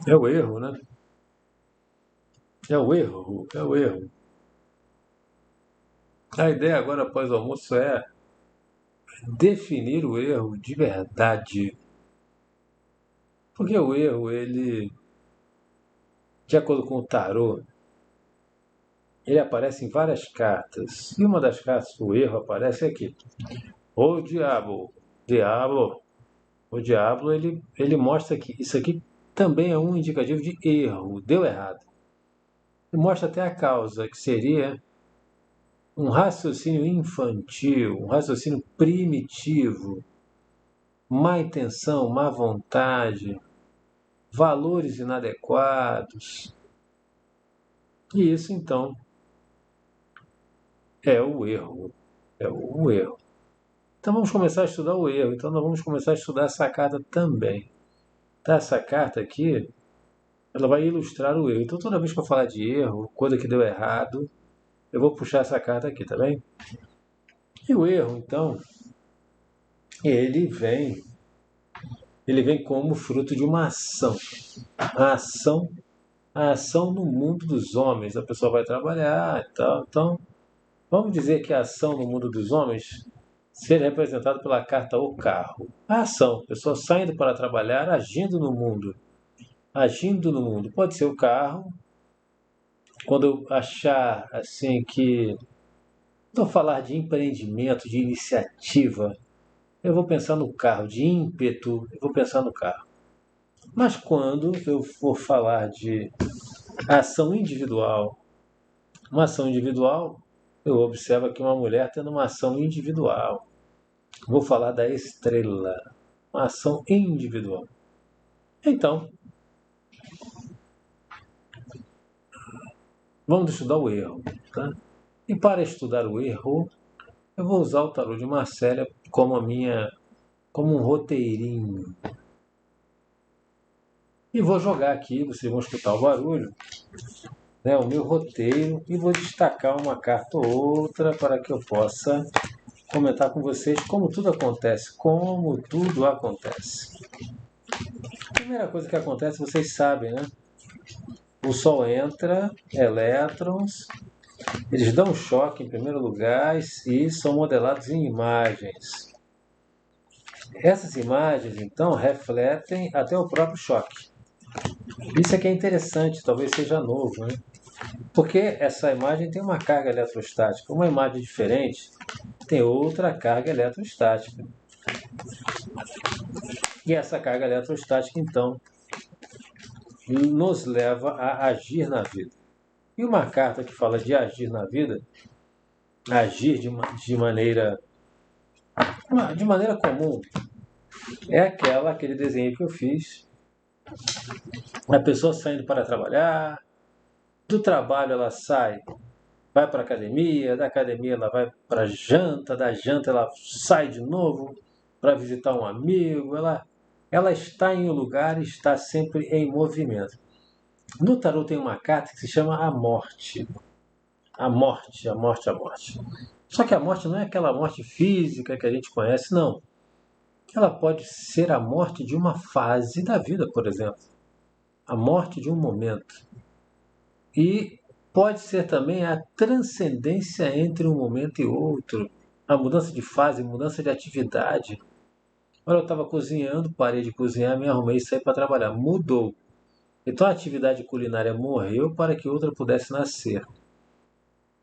É o erro, né? É o erro, é o erro. A ideia agora após o almoço é definir o erro de verdade. Porque o erro, ele, de acordo com o tarô, ele aparece em várias cartas. E uma das cartas do erro aparece aqui. O diabo. Diabo. O diabo, ele mostra que isso aqui também é um indicativo de erro. Deu errado. E mostra até a causa, que seria um raciocínio infantil, um raciocínio primitivo, má intenção, má vontade, valores inadequados. E isso, então, é o erro. É o erro. Então vamos começar a estudar o erro. Então nós vamos começar a estudar essa carta também. Tá? Essa carta aqui, ela vai ilustrar o erro. Então toda vez que eu falar de erro, coisa que deu errado, eu vou puxar essa carta aqui, tá bem? E o erro, então, ele vem, ele vem como fruto de uma ação. A ação, a ação no mundo dos homens. A pessoa vai trabalhar e tal. Então, vamos dizer que a ação no mundo dos homens seja representada pela carta O Carro. A ação, pessoa saindo para trabalhar, agindo no mundo. Agindo no mundo. Pode ser o carro. Quando eu achar assim que vou falar de empreendimento, de iniciativa, eu vou pensar no carro, de ímpeto, eu vou pensar no carro. Mas quando eu for falar de ação individual, uma ação individual, eu observo aqui uma mulher tendo uma ação individual. Vou falar da estrela, uma ação individual. Então, vamos estudar o erro. Tá? E para estudar o erro, eu vou usar o tarô de Marcélia como um roteirinho. E vou jogar aqui, vocês vão escutar o barulho, né, o meu roteiro, e vou destacar uma carta ou outra para que eu possa comentar com vocês como tudo acontece. Como tudo acontece. A primeira coisa que acontece, vocês sabem, né? O Sol entra, elétrons, eles dão um choque em primeiro lugar e são modelados em imagens. Essas imagens, então, refletem até o próprio choque. Isso é que é interessante, talvez seja novo, né? Porque essa imagem tem uma carga eletrostática. Uma imagem diferente tem outra carga eletrostática. E essa carga eletrostática, então, nos leva a agir na vida. E uma carta que fala de agir na vida, agir de maneira comum, é aquele desenho que eu fiz. A pessoa saindo para trabalhar, do trabalho ela sai, vai para a academia, da academia ela vai para a janta, da janta ela sai de novo para visitar um amigo, ela está em um lugar e está sempre em movimento. No tarot tem uma carta que se chama a morte. A morte, a morte, a morte. Só que a morte não é aquela morte física que a gente conhece, não. Ela pode ser a morte de uma fase da vida, por exemplo. A morte de um momento. E pode ser também a transcendência entre um momento e outro. A mudança de fase, mudança de atividade. Olha, eu estava cozinhando, parei de cozinhar, me arrumei e saí para trabalhar. Mudou. Então a atividade culinária morreu para que outra pudesse nascer.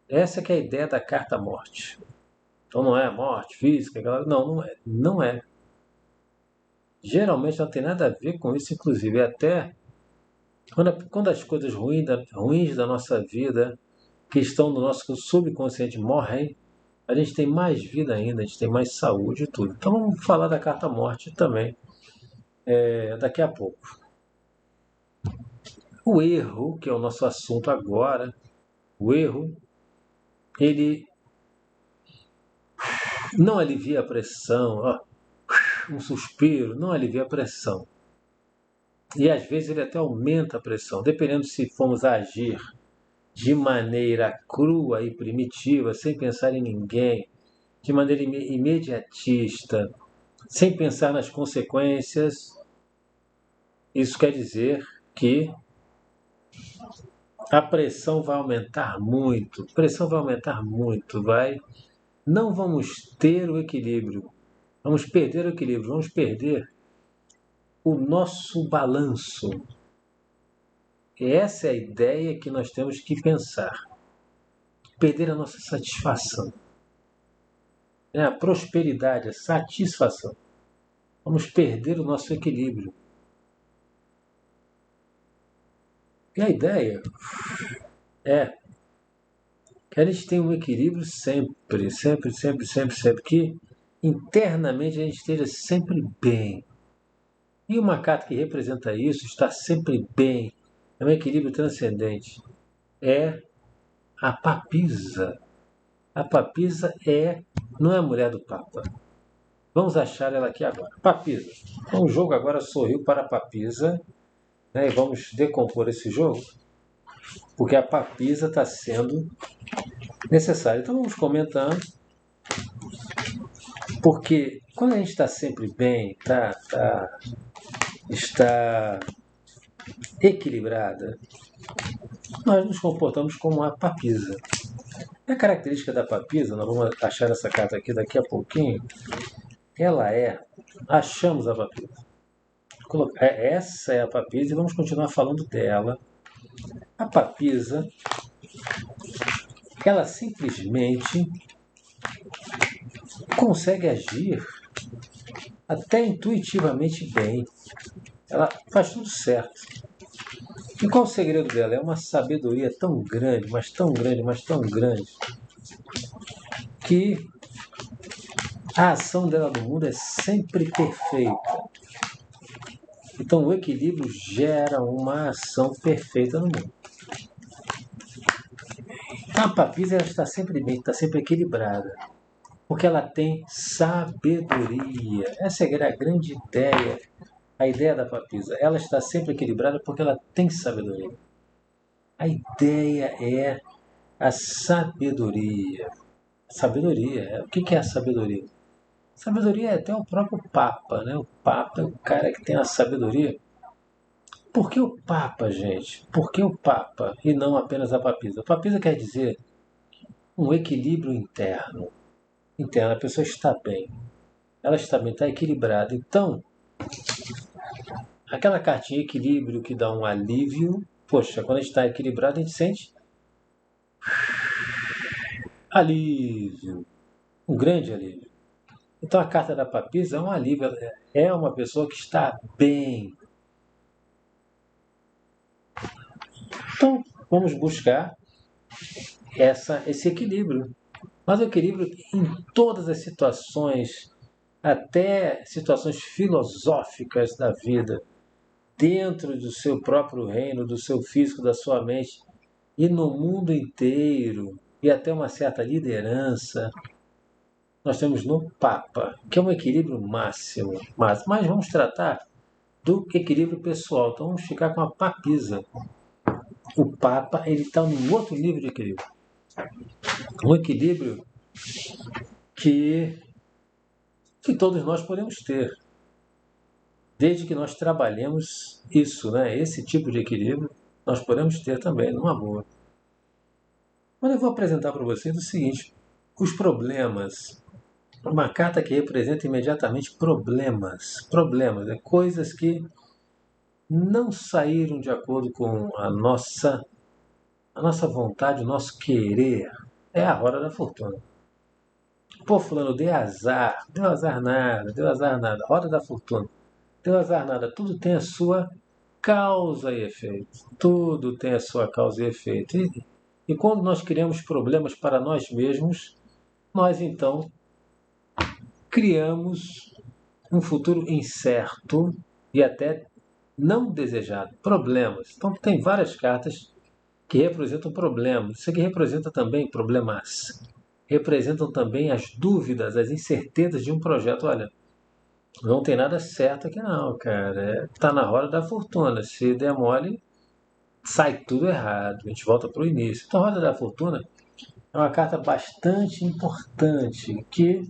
Essa que é a ideia da carta morte. Então não é a morte física, não é. Não é. Geralmente não tem nada a ver com isso, inclusive até quando as coisas ruins da nossa vida, que estão no nosso subconsciente, morrem, a gente tem mais vida ainda, a gente tem mais saúde e tudo. Então vamos falar da carta morte também daqui a pouco. O erro, que é o nosso assunto agora, o erro, ele não alivia a pressão, ó, um suspiro, não alivia a pressão. E às vezes ele até aumenta a pressão, dependendo se formos agir de maneira crua e primitiva, sem pensar em ninguém, de maneira imediatista, sem pensar nas consequências, Isso quer dizer que a pressão vai aumentar muito, não vamos ter o equilíbrio, vamos perder o equilíbrio, vamos perder o nosso balanço. Essa é a ideia que nós temos que pensar. Perder a nossa satisfação, a prosperidade, a satisfação. Vamos perder o nosso equilíbrio. E a ideia é que a gente tenha um equilíbrio sempre, que internamente a gente esteja sempre bem. E uma carta que representa isso, está sempre bem, é um equilíbrio transcendente, é a papisa. A papisa não é a mulher do Papa. Vamos achar ela aqui agora. Papisa. Então, o jogo agora sorriu para a papisa, né? E vamos decompor esse jogo, porque a papisa está sendo necessária. Então vamos comentando, porque quando a gente está sempre bem, está equilibrada, nós nos comportamos como a papisa. A característica da papisa, nós vamos achar essa carta aqui daqui a pouquinho, achamos a papisa. Essa é a papisa e vamos continuar falando dela. A papisa, ela simplesmente consegue agir até intuitivamente bem. Ela faz tudo certo. E qual o segredo dela? É uma sabedoria tão grande, mas tão grande, mas tão grande, que a ação dela no mundo é sempre perfeita. Então o equilíbrio gera uma ação perfeita no mundo. Então a papisa ela está sempre bem, está sempre equilibrada, porque ela tem sabedoria. Essa é a grande ideia, a ideia da papisa. Ela está sempre equilibrada porque ela tem sabedoria. A ideia é a sabedoria. Sabedoria. O que é a sabedoria? Sabedoria é até o próprio Papa, né? O Papa é o cara que tem a sabedoria. Por que o Papa, gente? Por que o Papa e não apenas a papisa? A papisa quer dizer um equilíbrio interno. A pessoa está bem. Ela está bem, está equilibrada. Então, aquela cartinha equilíbrio que dá um alívio. Poxa, quando a gente está equilibrado, a gente sente alívio. Um grande alívio. Então a carta da papisa é um alívio. É uma pessoa que está bem. Então, vamos buscar esse equilíbrio. Mas o equilíbrio em todas as situações, até situações filosóficas da vida, dentro do seu próprio reino, do seu físico, da sua mente, e no mundo inteiro, e até uma certa liderança, nós temos no Papa, que é um equilíbrio máximo. Mas vamos tratar do equilíbrio pessoal. Então vamos ficar com a papisa. O Papa ele está num outro nível de equilíbrio. Um equilíbrio que todos nós podemos ter, desde que nós trabalhemos isso, né? Esse tipo de equilíbrio nós podemos ter também, numa boa. Mas eu vou apresentar para vocês o seguinte: os problemas. Uma carta que representa imediatamente problemas. Problemas, coisas que não saíram de acordo com a nossa vontade, o nosso querer. É a roda da fortuna. Pô, fulano, deu azar nada, deu azar nada. Roda da fortuna. Deu azar nada. Tudo tem a sua causa e efeito. Tudo tem a sua causa e efeito. E quando nós criamos problemas para nós mesmos, nós então criamos um futuro incerto e até não desejado. Problemas. Então tem várias cartas que representam problemas. Isso aqui representa também problemas. Representam também as dúvidas, as incertezas de um projeto. Olha, não tem nada certo aqui não, cara. Tá na roda da fortuna. Se der mole, sai tudo errado. A gente volta para o início. Então, a roda da fortuna é uma carta bastante importante que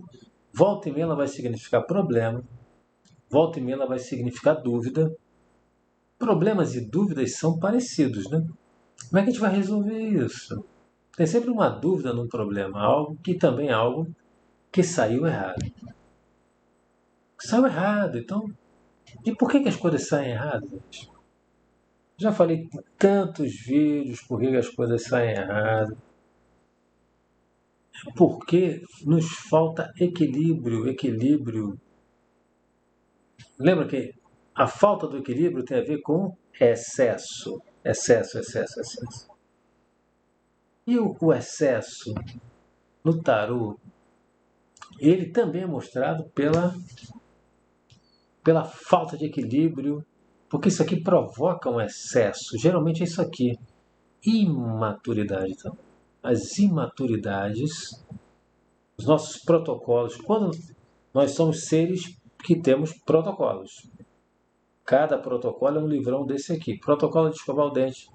volta e meia ela vai significar problema, volta e meia ela vai significar dúvida, problemas e dúvidas são parecidos, né? Como é que a gente vai resolver isso? Tem sempre uma dúvida num problema, algo que também é algo que saiu errado. Saiu errado, então. E por que as coisas saem erradas? Já falei em tantos vídeos por que as coisas saem erradas. Porque nos falta equilíbrio. Equilíbrio. Lembra que a falta do equilíbrio tem a ver com excesso. Excesso, excesso, excesso. E o excesso no tarô, ele também é mostrado pela falta de equilíbrio, porque isso aqui provoca um excesso. Geralmente é isso aqui. Imaturidade também. As imaturidades, os nossos protocolos. Quando nós somos seres que temos protocolos. Cada protocolo é um livrão desse aqui. Protocolo de escovar o dente,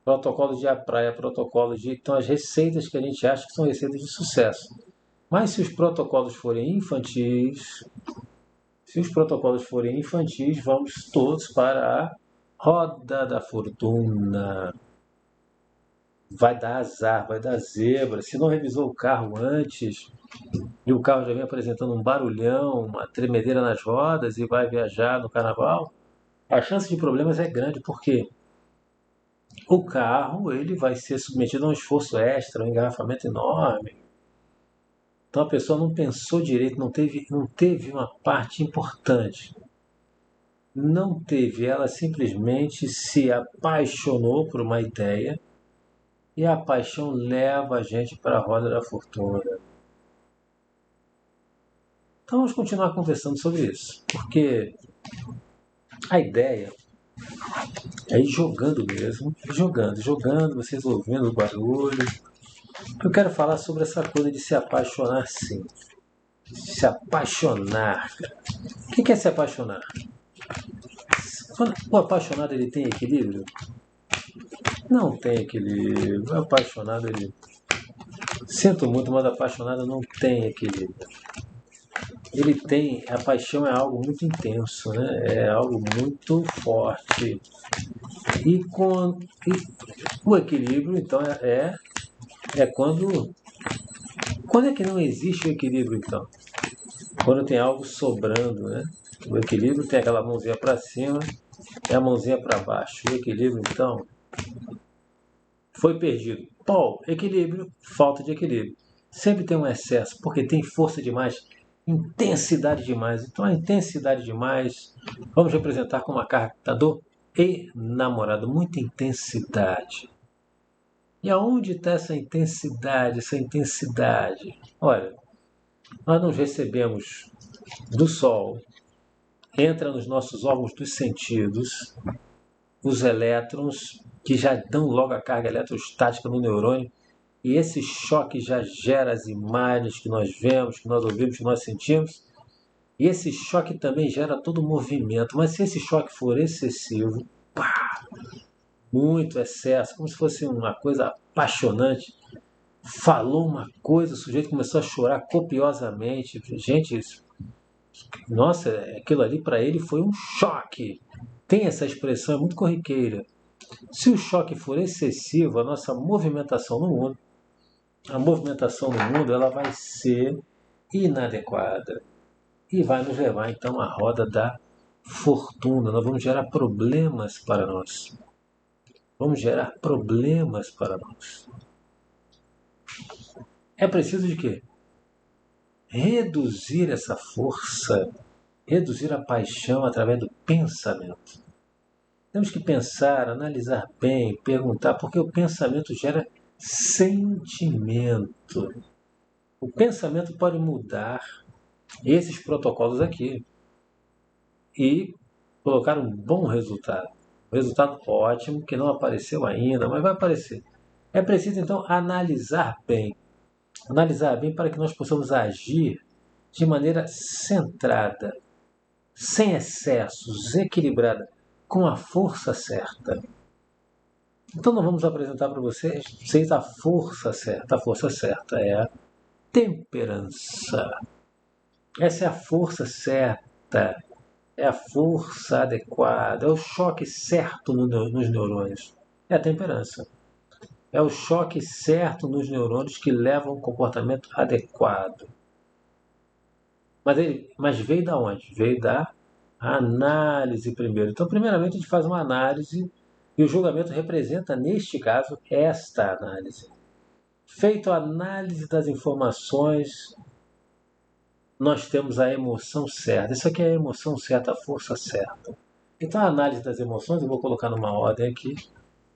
protocolo de ir à praia, protocolo de... Então, as receitas que a gente acha que são receitas de sucesso. Mas se os protocolos forem infantis, vamos todos para a roda da fortuna. Vai dar azar, vai dar zebra. Se não revisou o carro antes e o carro já vem apresentando um barulhão, uma tremedeira nas rodas e vai viajar no carnaval, a chance de problemas é grande, porque o carro ele vai ser submetido a um esforço extra, um engarrafamento enorme. Então a pessoa não pensou direito, não teve uma parte importante. Não teve, ela simplesmente se apaixonou por uma ideia e a paixão leva a gente para a roda da fortuna. Então vamos continuar conversando sobre isso, porque a ideia é ir jogando mesmo, jogando, vocês ouvindo o barulho. Eu quero falar sobre essa coisa de se apaixonar sim. Se apaixonar. O que é se apaixonar? O apaixonado ele tem equilíbrio? Não tem equilíbrio. O apaixonado ele... Sinto muito, mas o apaixonado não tem equilíbrio. Ele tem... A paixão é algo muito intenso, né? É algo muito forte. E o equilíbrio, então, é quando... Quando é que não existe o equilíbrio, então? Quando tem algo sobrando, né? O equilíbrio tem aquela mãozinha para cima e a mãozinha para baixo. O equilíbrio, então, foi perdido. Equilíbrio, falta de equilíbrio. Sempre tem um excesso, porque tem força demais, intensidade demais. Então, a intensidade demais, vamos representar como uma carta do enamorado. Muita intensidade. E aonde está essa intensidade, essa intensidade? Olha, nós não recebemos do Sol, entra nos nossos órgãos dos sentidos, os elétrons, que já dão logo a carga eletrostática no neurônio, e esse choque já gera as imagens que nós vemos, que nós ouvimos, que nós sentimos, e esse choque também gera todo o movimento. Mas se esse choque for excessivo, muito excesso, como se fosse uma coisa apaixonante, falou uma coisa, o sujeito começou a chorar copiosamente. Gente, nossa, aquilo ali para ele foi um choque. Tem essa expressão, é muito corriqueira. Se o choque for excessivo, a nossa movimentação no mundo, ela vai ser inadequada e vai nos levar então à roda da fortuna. Nós vamos gerar problemas para nós. É preciso de quê? Reduzir essa força, reduzir a paixão através do pensamento. Temos que pensar, analisar bem, perguntar, porque o pensamento gera sentimento. O pensamento pode mudar esses protocolos aqui e colocar um bom resultado. Um resultado ótimo, que não apareceu ainda, mas vai aparecer. É preciso, então, analisar bem para que nós possamos agir de maneira centrada, sem excessos, equilibrada, com a força certa. Então nós vamos apresentar para vocês a força certa. A força certa é a temperança. Essa é a força certa. é a força adequada, é o choque certo nos neurônios. É a temperança. É o choque certo nos neurônios que leva a um comportamento adequado. Mas veio da onde? Veio da análise primeiro. Então, primeiramente, a gente faz uma análise e o julgamento representa, neste caso, esta análise. Feito a análise das informações, nós temos a emoção certa. Isso aqui é a emoção certa, a força certa. Então, a análise das emoções, eu vou colocar numa ordem aqui.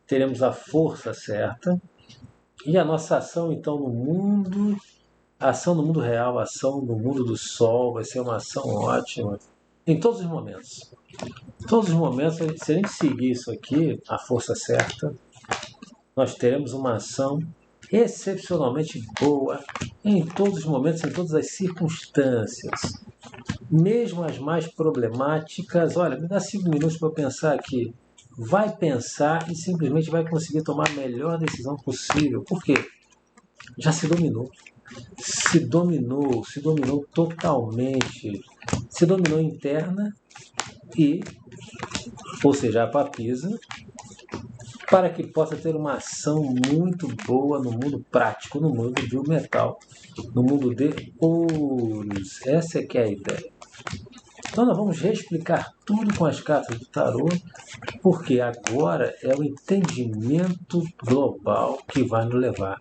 Teremos a força certa e a nossa ação, então, no mundo, a ação no mundo real, a ação no mundo do sol, vai ser uma ação ótima em todos os momentos. Em todos os momentos, se a gente seguir isso aqui, a força certa, nós teremos uma ação excepcionalmente boa em todos os momentos, em todas as circunstâncias. Mesmo as mais problemáticas, olha, me dá 5 minutos para pensar aqui. Vai pensar e simplesmente vai conseguir tomar a melhor decisão possível. Por quê? Já se dominou. Se dominou totalmente. Se dominou interna e, ou seja, a papisa, para que possa ter uma ação muito boa no mundo prático, no mundo do metal, no mundo de ouros. Essa é que é a ideia. Então nós vamos reexplicar tudo com as cartas do tarô, porque agora é o entendimento global que vai nos levar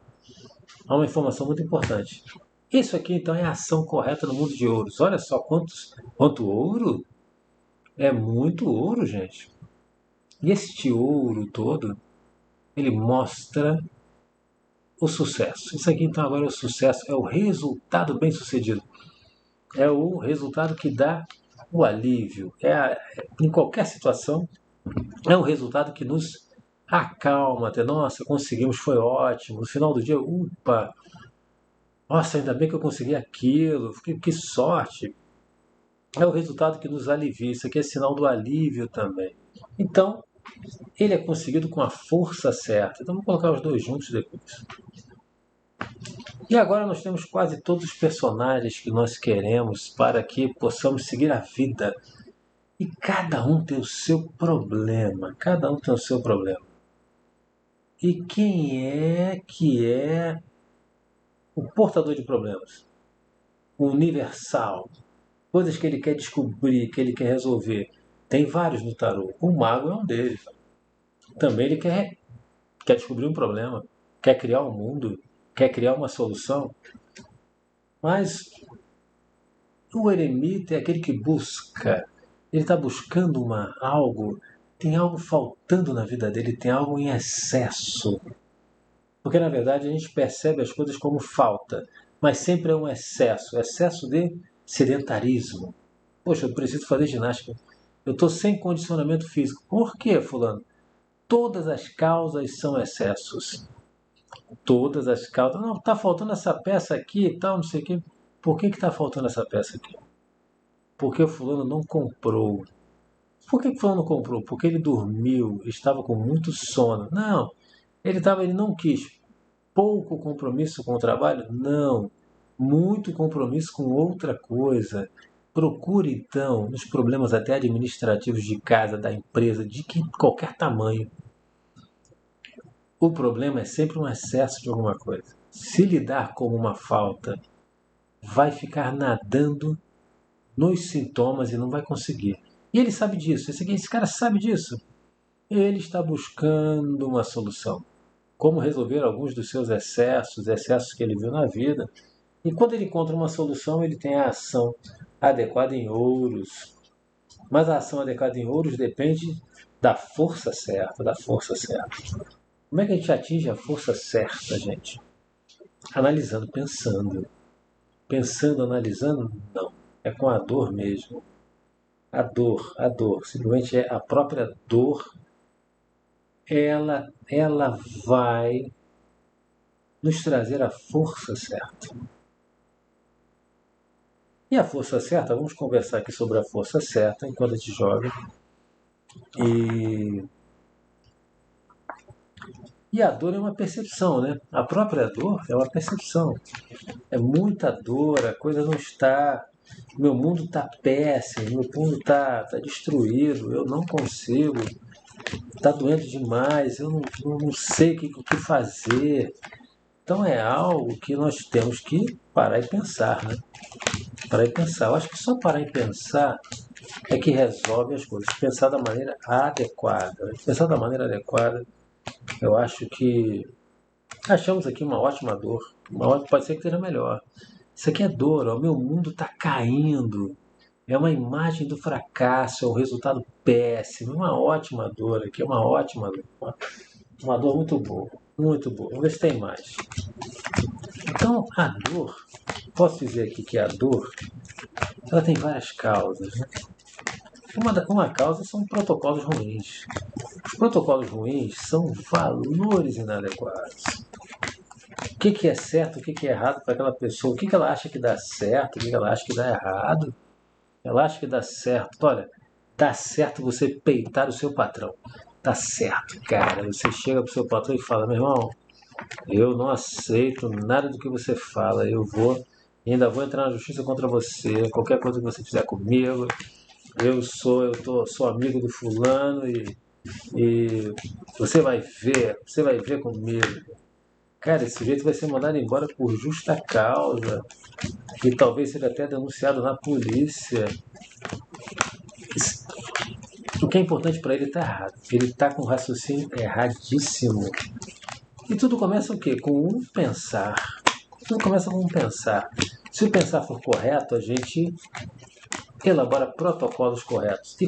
a uma informação muito importante. Isso aqui então é a ação correta no mundo de ouros. Olha só quanto ouro. É muito ouro, gente. E este ouro todo, ele mostra o sucesso. Isso aqui então agora é o sucesso, é o resultado bem sucedido. É o resultado que dá o alívio. Em qualquer situação, é um resultado que nos acalma. Até, nossa, conseguimos, foi ótimo. No final do dia, upa, nossa, ainda bem que eu consegui aquilo, que sorte. É o resultado que nos alivia. Isso aqui é sinal do alívio também. Então, ele é conseguido com a força certa. Então, vamos colocar os dois juntos depois. E agora nós temos quase todos os personagens que nós queremos para que possamos seguir a vida. E cada um tem o seu problema. Cada um tem o seu problema. E quem é que é o portador de problemas? O universal. Coisas que ele quer descobrir, que ele quer resolver. Tem vários no tarô. O mago é um deles. Também ele quer descobrir um problema. Quer criar um mundo. Quer criar uma solução. Mas o eremita é aquele que busca. Ele está buscando algo. Tem algo faltando na vida dele. Tem algo em excesso. Porque, na verdade, a gente percebe as coisas como falta. Mas sempre é um excesso. Excesso de sedentarismo. Poxa, eu preciso fazer ginástica. Eu estou sem condicionamento físico. Por quê, fulano? Todas as causas são excessos. Todas as causas. Não, está faltando essa peça aqui e tal, não sei o quê. Por que está faltando essa peça aqui? Porque o fulano não comprou. Por que o fulano não comprou? Porque ele dormiu, estava com muito sono. Não, ele não quis. Pouco compromisso com o trabalho? Não. Muito compromisso com outra coisa. Procure, então, nos problemas até administrativos de casa, da empresa, de qualquer tamanho. O problema é sempre um excesso de alguma coisa. Se lidar como uma falta, vai ficar nadando nos sintomas e não vai conseguir. E ele sabe disso. Esse cara sabe disso. Ele está buscando uma solução. Como resolver alguns dos seus excessos que ele viu na vida. E quando ele encontra uma solução, ele tem a ação adequada em ouros. Mas a ação adequada em ouros depende da força certa, da força certa. Como é que a gente atinge a força certa, gente? Analisando, pensando. Pensando, analisando? Não. É com a dor mesmo. A dor. Simplesmente é a própria dor. Ela vai nos trazer a força certa. E a força certa, vamos conversar aqui sobre a força certa enquanto a gente joga. E a dor é uma percepção, né? A própria dor é uma percepção. É muita dor, a coisa não está Meu mundo está péssimo, meu mundo está destruído, eu não consigo, está doendo demais, eu não sei o que fazer. Então é algo que nós temos que parar e pensar, né? Parar e pensar. Eu acho que só parar e pensar é que resolve as coisas. Pensar da maneira adequada. Pensar da maneira adequada, eu acho que achamos aqui uma ótima dor. Pode ser que esteja melhor. Isso aqui é dor, ó. O meu mundo está caindo. É uma imagem do fracasso, é um resultado péssimo. Uma ótima dor aqui, uma ótima dor. Uma dor muito boa, muito boa. Vamos ver se tem mais. Então, a dor, posso dizer aqui que a dor, ela tem várias causas, né? Uma causa são protocolos ruins. Os protocolos ruins são valores inadequados. O que é certo, o que é errado para aquela pessoa, o que ela acha que dá certo, o que ela acha que dá errado. Ela acha que dá certo. Olha, dá certo você peitar o seu patrão. Tá certo, cara. Você chega pro seu patrão e fala, meu irmão, eu não aceito nada do que você fala. Ainda vou entrar na justiça contra você. Qualquer coisa que você fizer comigo, sou amigo do fulano e você vai ver comigo. Cara, esse sujeito vai ser mandado embora por justa causa e talvez seja até denunciado na polícia. O que é importante para ele está errado. Ele está com o raciocínio erradíssimo. E tudo começa o quê? Com um pensar. Tudo começa com um pensar. Se o pensar for correto, a gente elabora protocolos corretos. E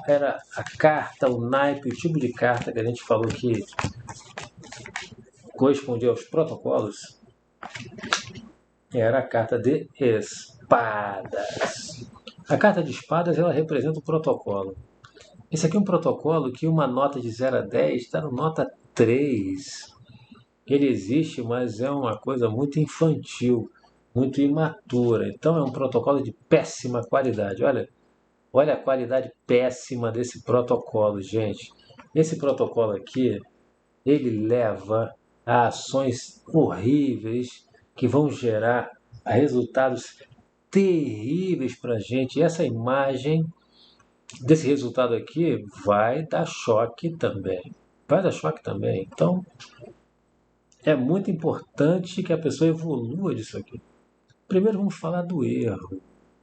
era a carta, o naipe, o tipo de carta que a gente falou que correspondia aos protocolos? Era a carta de espadas. A carta de espadas, ela representa o protocolo. Esse aqui é um protocolo que uma nota de 0 a 10 está no nota 3. Ele existe, mas é uma coisa muito infantil, muito imatura. Então é um protocolo de péssima qualidade. Olha a qualidade péssima desse protocolo, gente. Esse protocolo aqui, ele leva a ações horríveis que vão gerar resultados terríveis para a gente. E essa imagem desse resultado aqui vai dar choque também. Vai dar choque também. Então, é muito importante que a pessoa evolua disso aqui. Primeiro vamos falar do erro.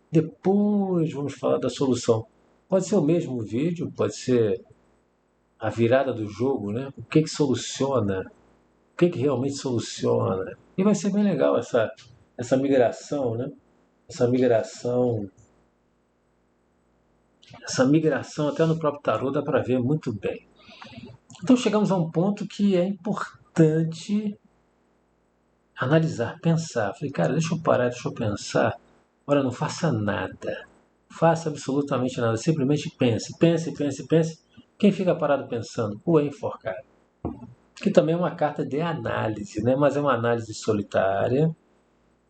Depois vamos falar da solução. Pode ser o mesmo vídeo, pode ser a virada do jogo, né? O que soluciona? O que realmente soluciona? E vai ser bem legal essa migração, né? Essa migração até no próprio tarô dá para ver muito bem. Então chegamos a um ponto que é importante analisar, pensar. Falei, cara, deixa eu parar, deixa eu pensar. Olha, não faça nada. Faça absolutamente nada. Simplesmente pense, pense, pense, pense. Quem fica parado pensando? O enforcado. Que também é uma carta de análise, né? Mas é uma análise solitária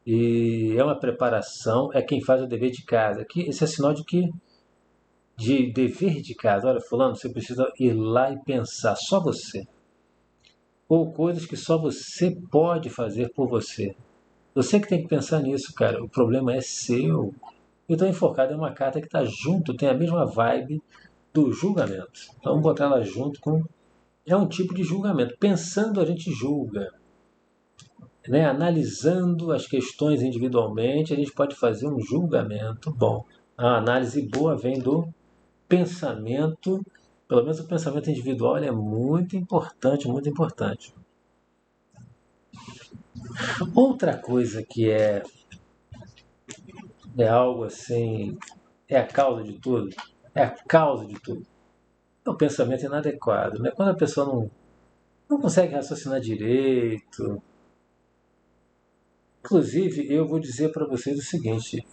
e é uma preparação. É quem faz o dever de casa. Aqui, esse é sinal de dever de casa. Olha, fulano, você precisa ir lá e pensar. Só você. Ou coisas que só você pode fazer por você. Você que tem que pensar nisso, cara. O problema é seu. Então, Enforcado é uma carta que está junto, tem a mesma vibe do julgamento. Então, vamos botar ela junto com. É um tipo de julgamento. Pensando, a gente julga. Né? Analisando as questões individualmente, a gente pode fazer um julgamento bom. A análise boa vem do pensamento. Pelo menos o pensamento individual é muito importante, muito importante. Outra coisa que é algo assim, é a causa de tudo, é a causa de tudo. É o pensamento inadequado, né? Quando a pessoa não consegue raciocinar direito. Inclusive, eu vou dizer para vocês o seguinte,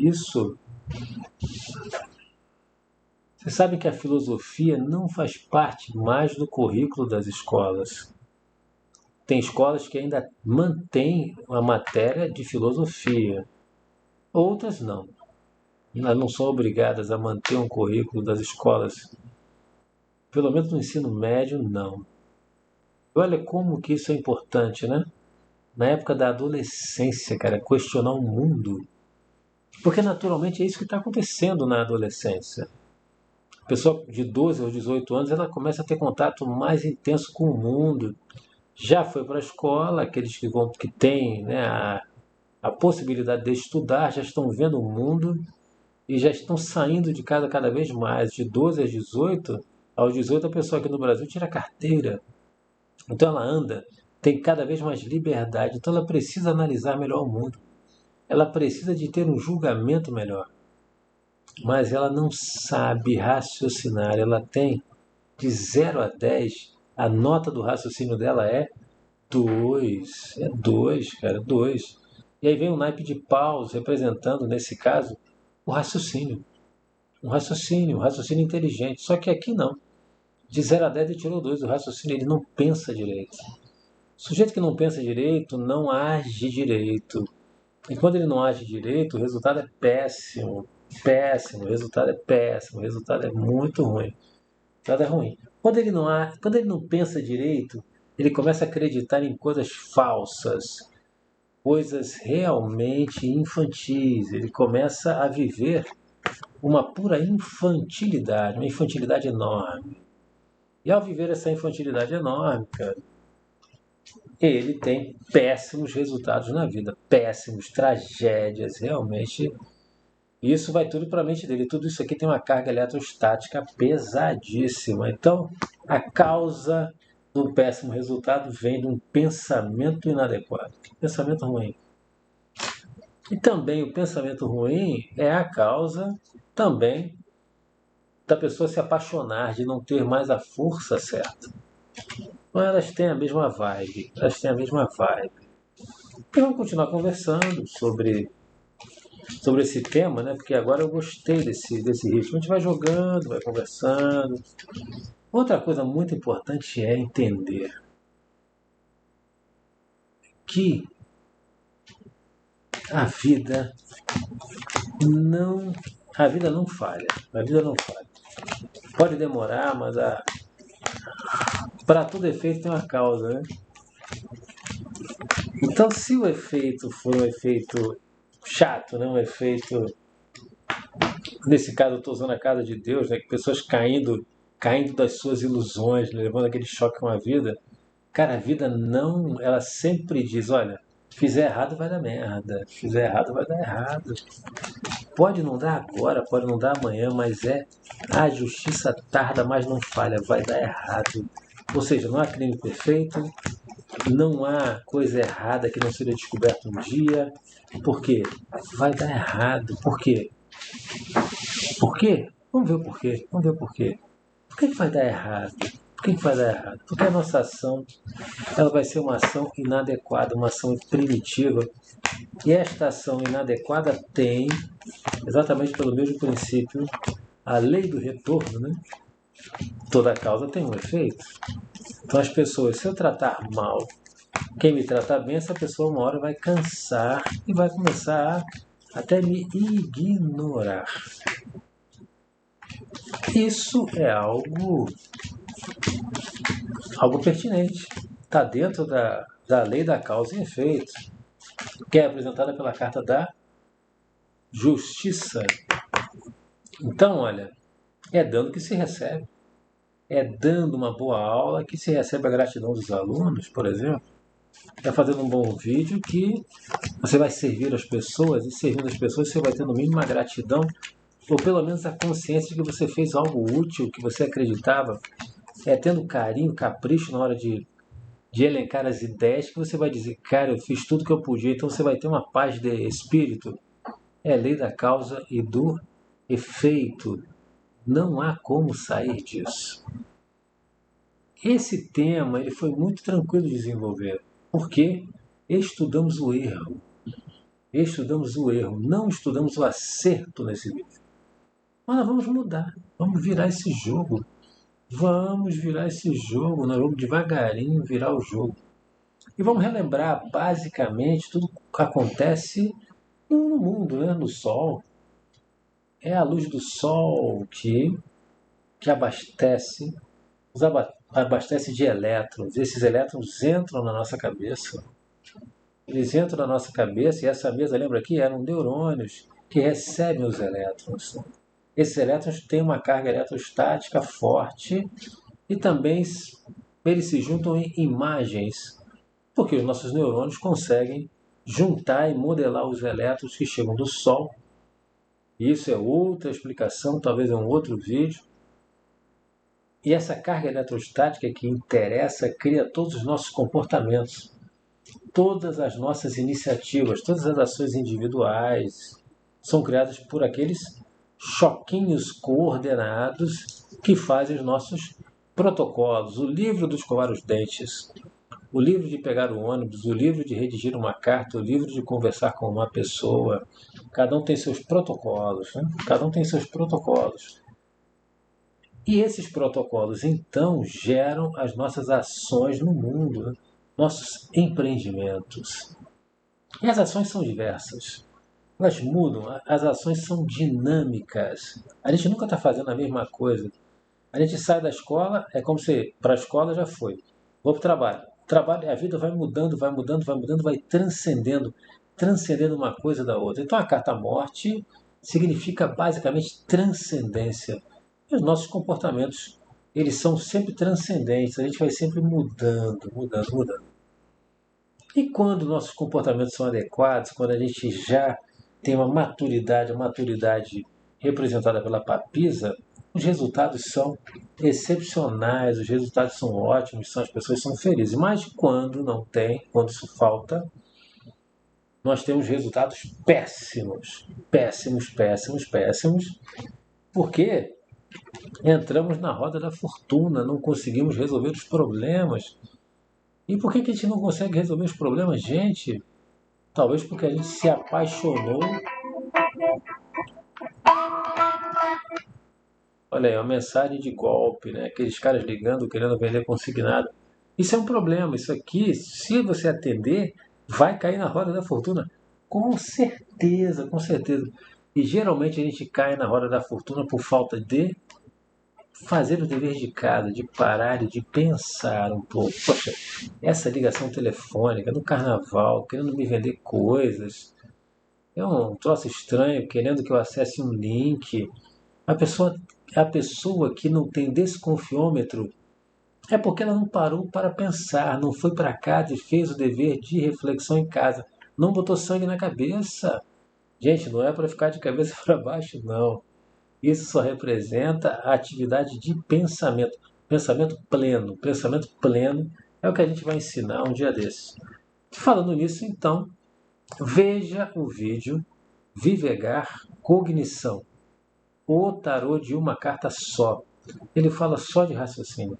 vocês sabem que a filosofia não faz parte mais do currículo das escolas. Tem escolas que ainda mantêm a matéria de filosofia, outras não. Elas não são obrigadas a manter um currículo das escolas. Pelo menos no ensino médio, não. Olha como que isso é importante, né? Na época da adolescência, cara, questionar o mundo. Porque naturalmente é isso que está acontecendo na adolescência. A pessoa de 12 aos 18 anos, ela começa a ter contato mais intenso com o mundo. Já foi para a escola, aqueles que têm, né, a possibilidade de estudar, já estão vendo o mundo e já estão saindo de casa cada vez mais. De 12 a 18, aos 18 a pessoa aqui no Brasil tira carteira. Então ela anda, tem cada vez mais liberdade. Então ela precisa analisar melhor o mundo. Ela precisa de ter um julgamento melhor. Mas ela não sabe raciocinar. Ela tem de 0 a 10, a nota do raciocínio dela é 2. É 2, cara, 2. E aí vem um naipe de paus representando, nesse caso, o raciocínio. Um raciocínio inteligente. Só que aqui não. De 0 a 10 ele tirou 2. O raciocínio, ele não pensa direito. O sujeito que não pensa direito não age direito. E quando ele não age direito, o resultado é péssimo. Péssimo, o resultado é péssimo, o resultado é muito ruim. O resultado é ruim. Quando ele não pensa direito, ele começa a acreditar em coisas falsas, coisas realmente infantis. Ele começa a viver uma pura infantilidade, uma infantilidade enorme. E ao viver essa infantilidade enorme, cara, ele tem péssimos resultados na vida, péssimos, tragédias, realmente. Isso vai tudo para a mente dele. Tudo isso aqui tem uma carga eletrostática pesadíssima. Então, a causa do péssimo resultado vem de um pensamento inadequado, pensamento ruim. E também o pensamento ruim é a causa também da pessoa se apaixonar, de não ter mais a força certa. Então elas têm a mesma vibe, elas têm a mesma vibe. E vamos continuar conversando sobre esse tema, né? Porque agora eu gostei desse ritmo. A gente vai jogando, vai conversando. Outra coisa muito importante é entender que a vida não, a vida não falha. A vida não falha. Pode demorar, mas para todo efeito tem uma causa, né? Então, se o efeito for um efeito chato, né? Um efeito, nesse caso eu estou usando a casa de Deus, né? Que pessoas caindo das suas ilusões, né? Levando aquele choque com a vida. Cara, a vida não, ela sempre diz, olha, fizer errado vai dar merda, fizer errado vai dar errado. Pode não dar agora, pode não dar amanhã, mas a justiça tarda, mas não falha, vai dar errado. Ou seja, não há crime perfeito, não há coisa errada que não seja descoberta um dia. Por quê? Vai dar errado. Por quê? Por quê? Vamos ver o porquê. Vamos ver o porquê. Por que vai dar errado? Por que vai dar errado? Porque a nossa ação, ela vai ser uma ação inadequada, uma ação primitiva. E esta ação inadequada tem, exatamente pelo mesmo princípio, a lei do retorno, né? Toda causa tem um efeito. Então as pessoas, se eu tratar mal quem me tratar bem, essa pessoa uma hora vai cansar e vai começar a até me ignorar. Isso é algo pertinente. Está dentro da lei da causa e efeito, que é apresentada pela carta da justiça. Então, olha, é dando que se recebe. É dando uma boa aula que se recebe a gratidão dos alunos, por exemplo. É fazendo um bom vídeo que você vai servir as pessoas, e servindo as pessoas você vai ter no mínimo uma gratidão, ou pelo menos a consciência de que você fez algo útil, que você acreditava. É tendo carinho, capricho na hora de elencar as ideias, que você vai dizer, cara, eu fiz tudo que eu podia. Então você vai ter uma paz de espírito. É a lei da causa e do efeito. Não há como sair disso. Esse tema ele foi muito tranquilo de desenvolver, porque estudamos o erro. Estudamos o erro, não estudamos o acerto nesse vídeo. Mas nós vamos mudar, vamos virar esse jogo. Vamos virar esse jogo, nós vamos devagarinho virar o jogo. E vamos relembrar basicamente tudo que acontece no mundo, né? No Sol. É a luz do Sol que abastece de elétrons. Esses elétrons entram na nossa cabeça. Eles entram na nossa cabeça e essa mesa, lembra aqui, eram neurônios. que recebem os elétrons. Esses elétrons têm uma carga eletrostática forte e também eles se juntam em imagens, porque os nossos neurônios conseguem juntar e modelar os elétrons que chegam do Sol. Isso é outra explicação, talvez é um outro vídeo. E essa carga eletrostática que interessa cria todos os nossos comportamentos, todas as nossas iniciativas, todas as ações individuais são criadas por aqueles choquinhos coordenados que fazem os nossos protocolos. O livro de escovar os dentes, o livro de pegar o ônibus, o livro de redigir uma carta, o livro de conversar com uma pessoa. Cada um tem seus protocolos, né? Cada um tem seus protocolos. E esses protocolos, então, geram as nossas ações no mundo, né? Nossos empreendimentos. E as ações são diversas. Elas mudam, as ações são dinâmicas. A gente nunca está fazendo a mesma coisa. A gente sai da escola, é como se para a escola já foi. Vou para o trabalho. Trabalho, a vida vai mudando, vai mudando, vai mudando, vai transcendendo, transcendendo uma coisa da outra. Então a carta morte significa basicamente transcendência. E os nossos comportamentos, eles são sempre transcendentes, a gente vai sempre mudando, mudando, mudando. E quando nossos comportamentos são adequados, quando a gente já tem uma maturidade, a maturidade representada pela papisa, os resultados são excepcionais, os resultados são ótimos, as pessoas são felizes. Mas quando não tem, quando isso falta, nós temos resultados péssimos, péssimos, péssimos, péssimos, porque entramos na roda da fortuna, não conseguimos resolver os problemas. E por que a gente não consegue resolver os problemas, gente? Talvez porque a gente se apaixonou. Olha aí, uma mensagem de golpe, né? Aqueles caras ligando, querendo vender consignado. Isso é um problema. Isso aqui, se você atender, vai cair na roda da fortuna. Com certeza, com certeza. E geralmente a gente cai na roda da fortuna por falta de fazer o dever de casa, de parar e de pensar um pouco. Poxa, essa ligação telefônica no carnaval, querendo me vender coisas. É um troço estranho, querendo que eu acesse um link. A pessoa que não tem desconfiômetro é porque ela não parou para pensar, não foi para casa e fez o dever de reflexão em casa. Não botou sangue na cabeça. Gente, não é para ficar de cabeça para baixo, não. Isso só representa a atividade de pensamento. Pensamento pleno. Pensamento pleno é o que a gente vai ensinar um dia desses. Falando nisso, então, veja o vídeo Vivegar Cognição. O tarô de uma carta só. Ele fala só de raciocínio.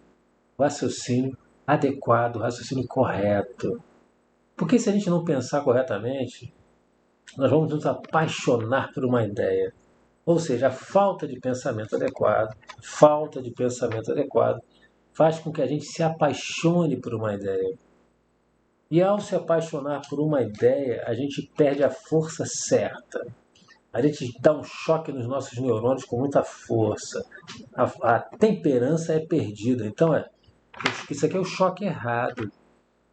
Raciocínio adequado, raciocínio correto. Porque se a gente não pensar corretamente, nós vamos nos apaixonar por uma ideia. Ou seja, a falta de pensamento adequado, faz com que a gente se apaixone por uma ideia. E ao se apaixonar por uma ideia, a gente perde a força certa. A gente dá um choque nos nossos neurônios com muita força. A temperança é perdida. Então, isso aqui é o choque errado.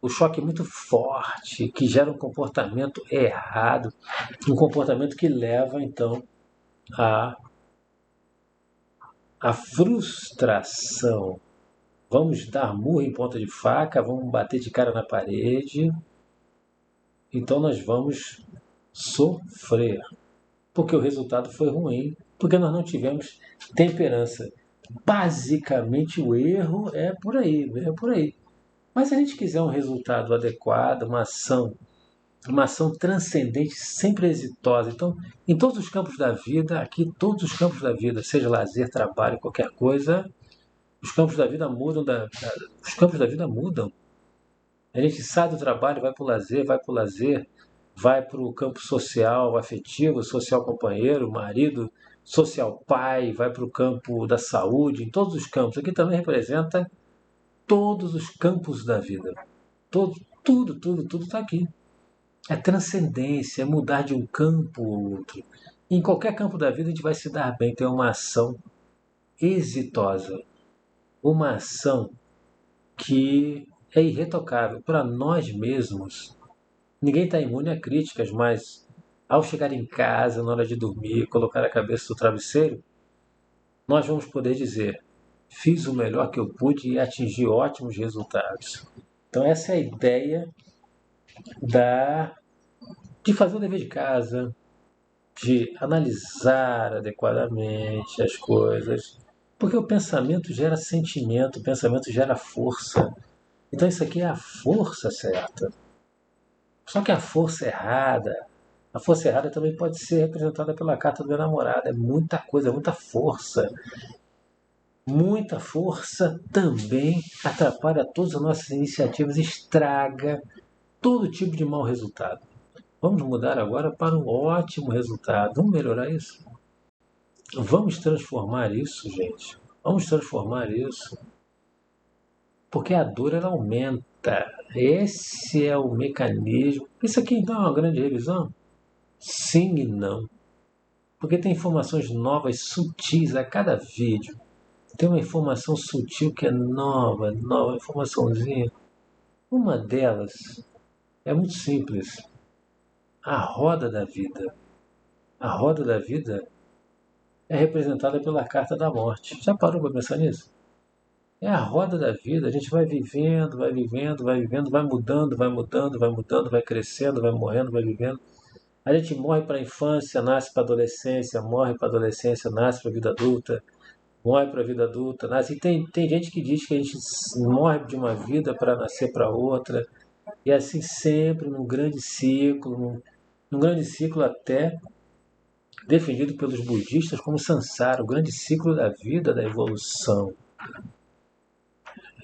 O choque muito forte, que gera um comportamento errado. Um comportamento que leva, então, a frustração. Vamos dar murro em ponta de faca, vamos bater de cara na parede. Então nós vamos sofrer. Porque o resultado foi ruim, porque nós não tivemos temperança. Basicamente o erro é por aí, é por aí. Mas se a gente quiser um resultado adequado, uma ação transcendente, sempre exitosa. Então, em todos os campos da vida, aqui todos os campos da vida, seja lazer, trabalho, qualquer coisa, os campos da vida mudam, os campos da vida mudam. A gente sai do trabalho, vai para o campo social afetivo, social companheiro, marido, social pai, vai para o campo da saúde, em todos os campos. Aqui também representa todos os campos da vida. Tudo está aqui. É transcendência, é mudar de um campo ao outro. Em qualquer campo da vida a gente vai se dar bem, ter uma ação exitosa. Uma ação que é irretocável para nós mesmos. Ninguém está imune a críticas, mas ao chegar em casa, na hora de dormir, colocar a cabeça no travesseiro, nós vamos poder dizer: fiz o melhor que eu pude e atingi ótimos resultados. Então essa é a ideia de fazer o dever de casa, de analisar adequadamente as coisas, porque o pensamento gera sentimento, o pensamento gera força. Então isso aqui é a força certa. Só que a força errada também pode ser representada pela carta do enamorado. É muita coisa, muita força. Muita força também atrapalha todas as nossas iniciativas, estraga todo tipo de mau resultado. Vamos mudar agora para um ótimo resultado. Vamos melhorar isso? Vamos transformar isso, gente. Vamos transformar isso. Porque a dor ela aumenta. Esse é o mecanismo. Isso aqui então é uma grande revisão? Sim e não. Porque tem informações novas, sutis a cada vídeo. Tem uma informação sutil que é nova, informaçãozinha. Uma delas é muito simples. A roda da vida. A roda da vida é representada pela carta da morte. Já parou para pensar nisso? É a roda da vida. A gente vai vivendo, vai vivendo, vai vivendo, vai mudando, vai mudando, vai mudando, vai crescendo, vai morrendo, vai vivendo. A gente morre para a infância, nasce para a adolescência, morre para a adolescência, nasce para a vida adulta, morre para a vida adulta, nasce. E tem gente que diz que a gente morre de uma vida para nascer para outra. E assim sempre, num grande ciclo até defendido pelos budistas como Sansara, o grande ciclo da vida, da evolução.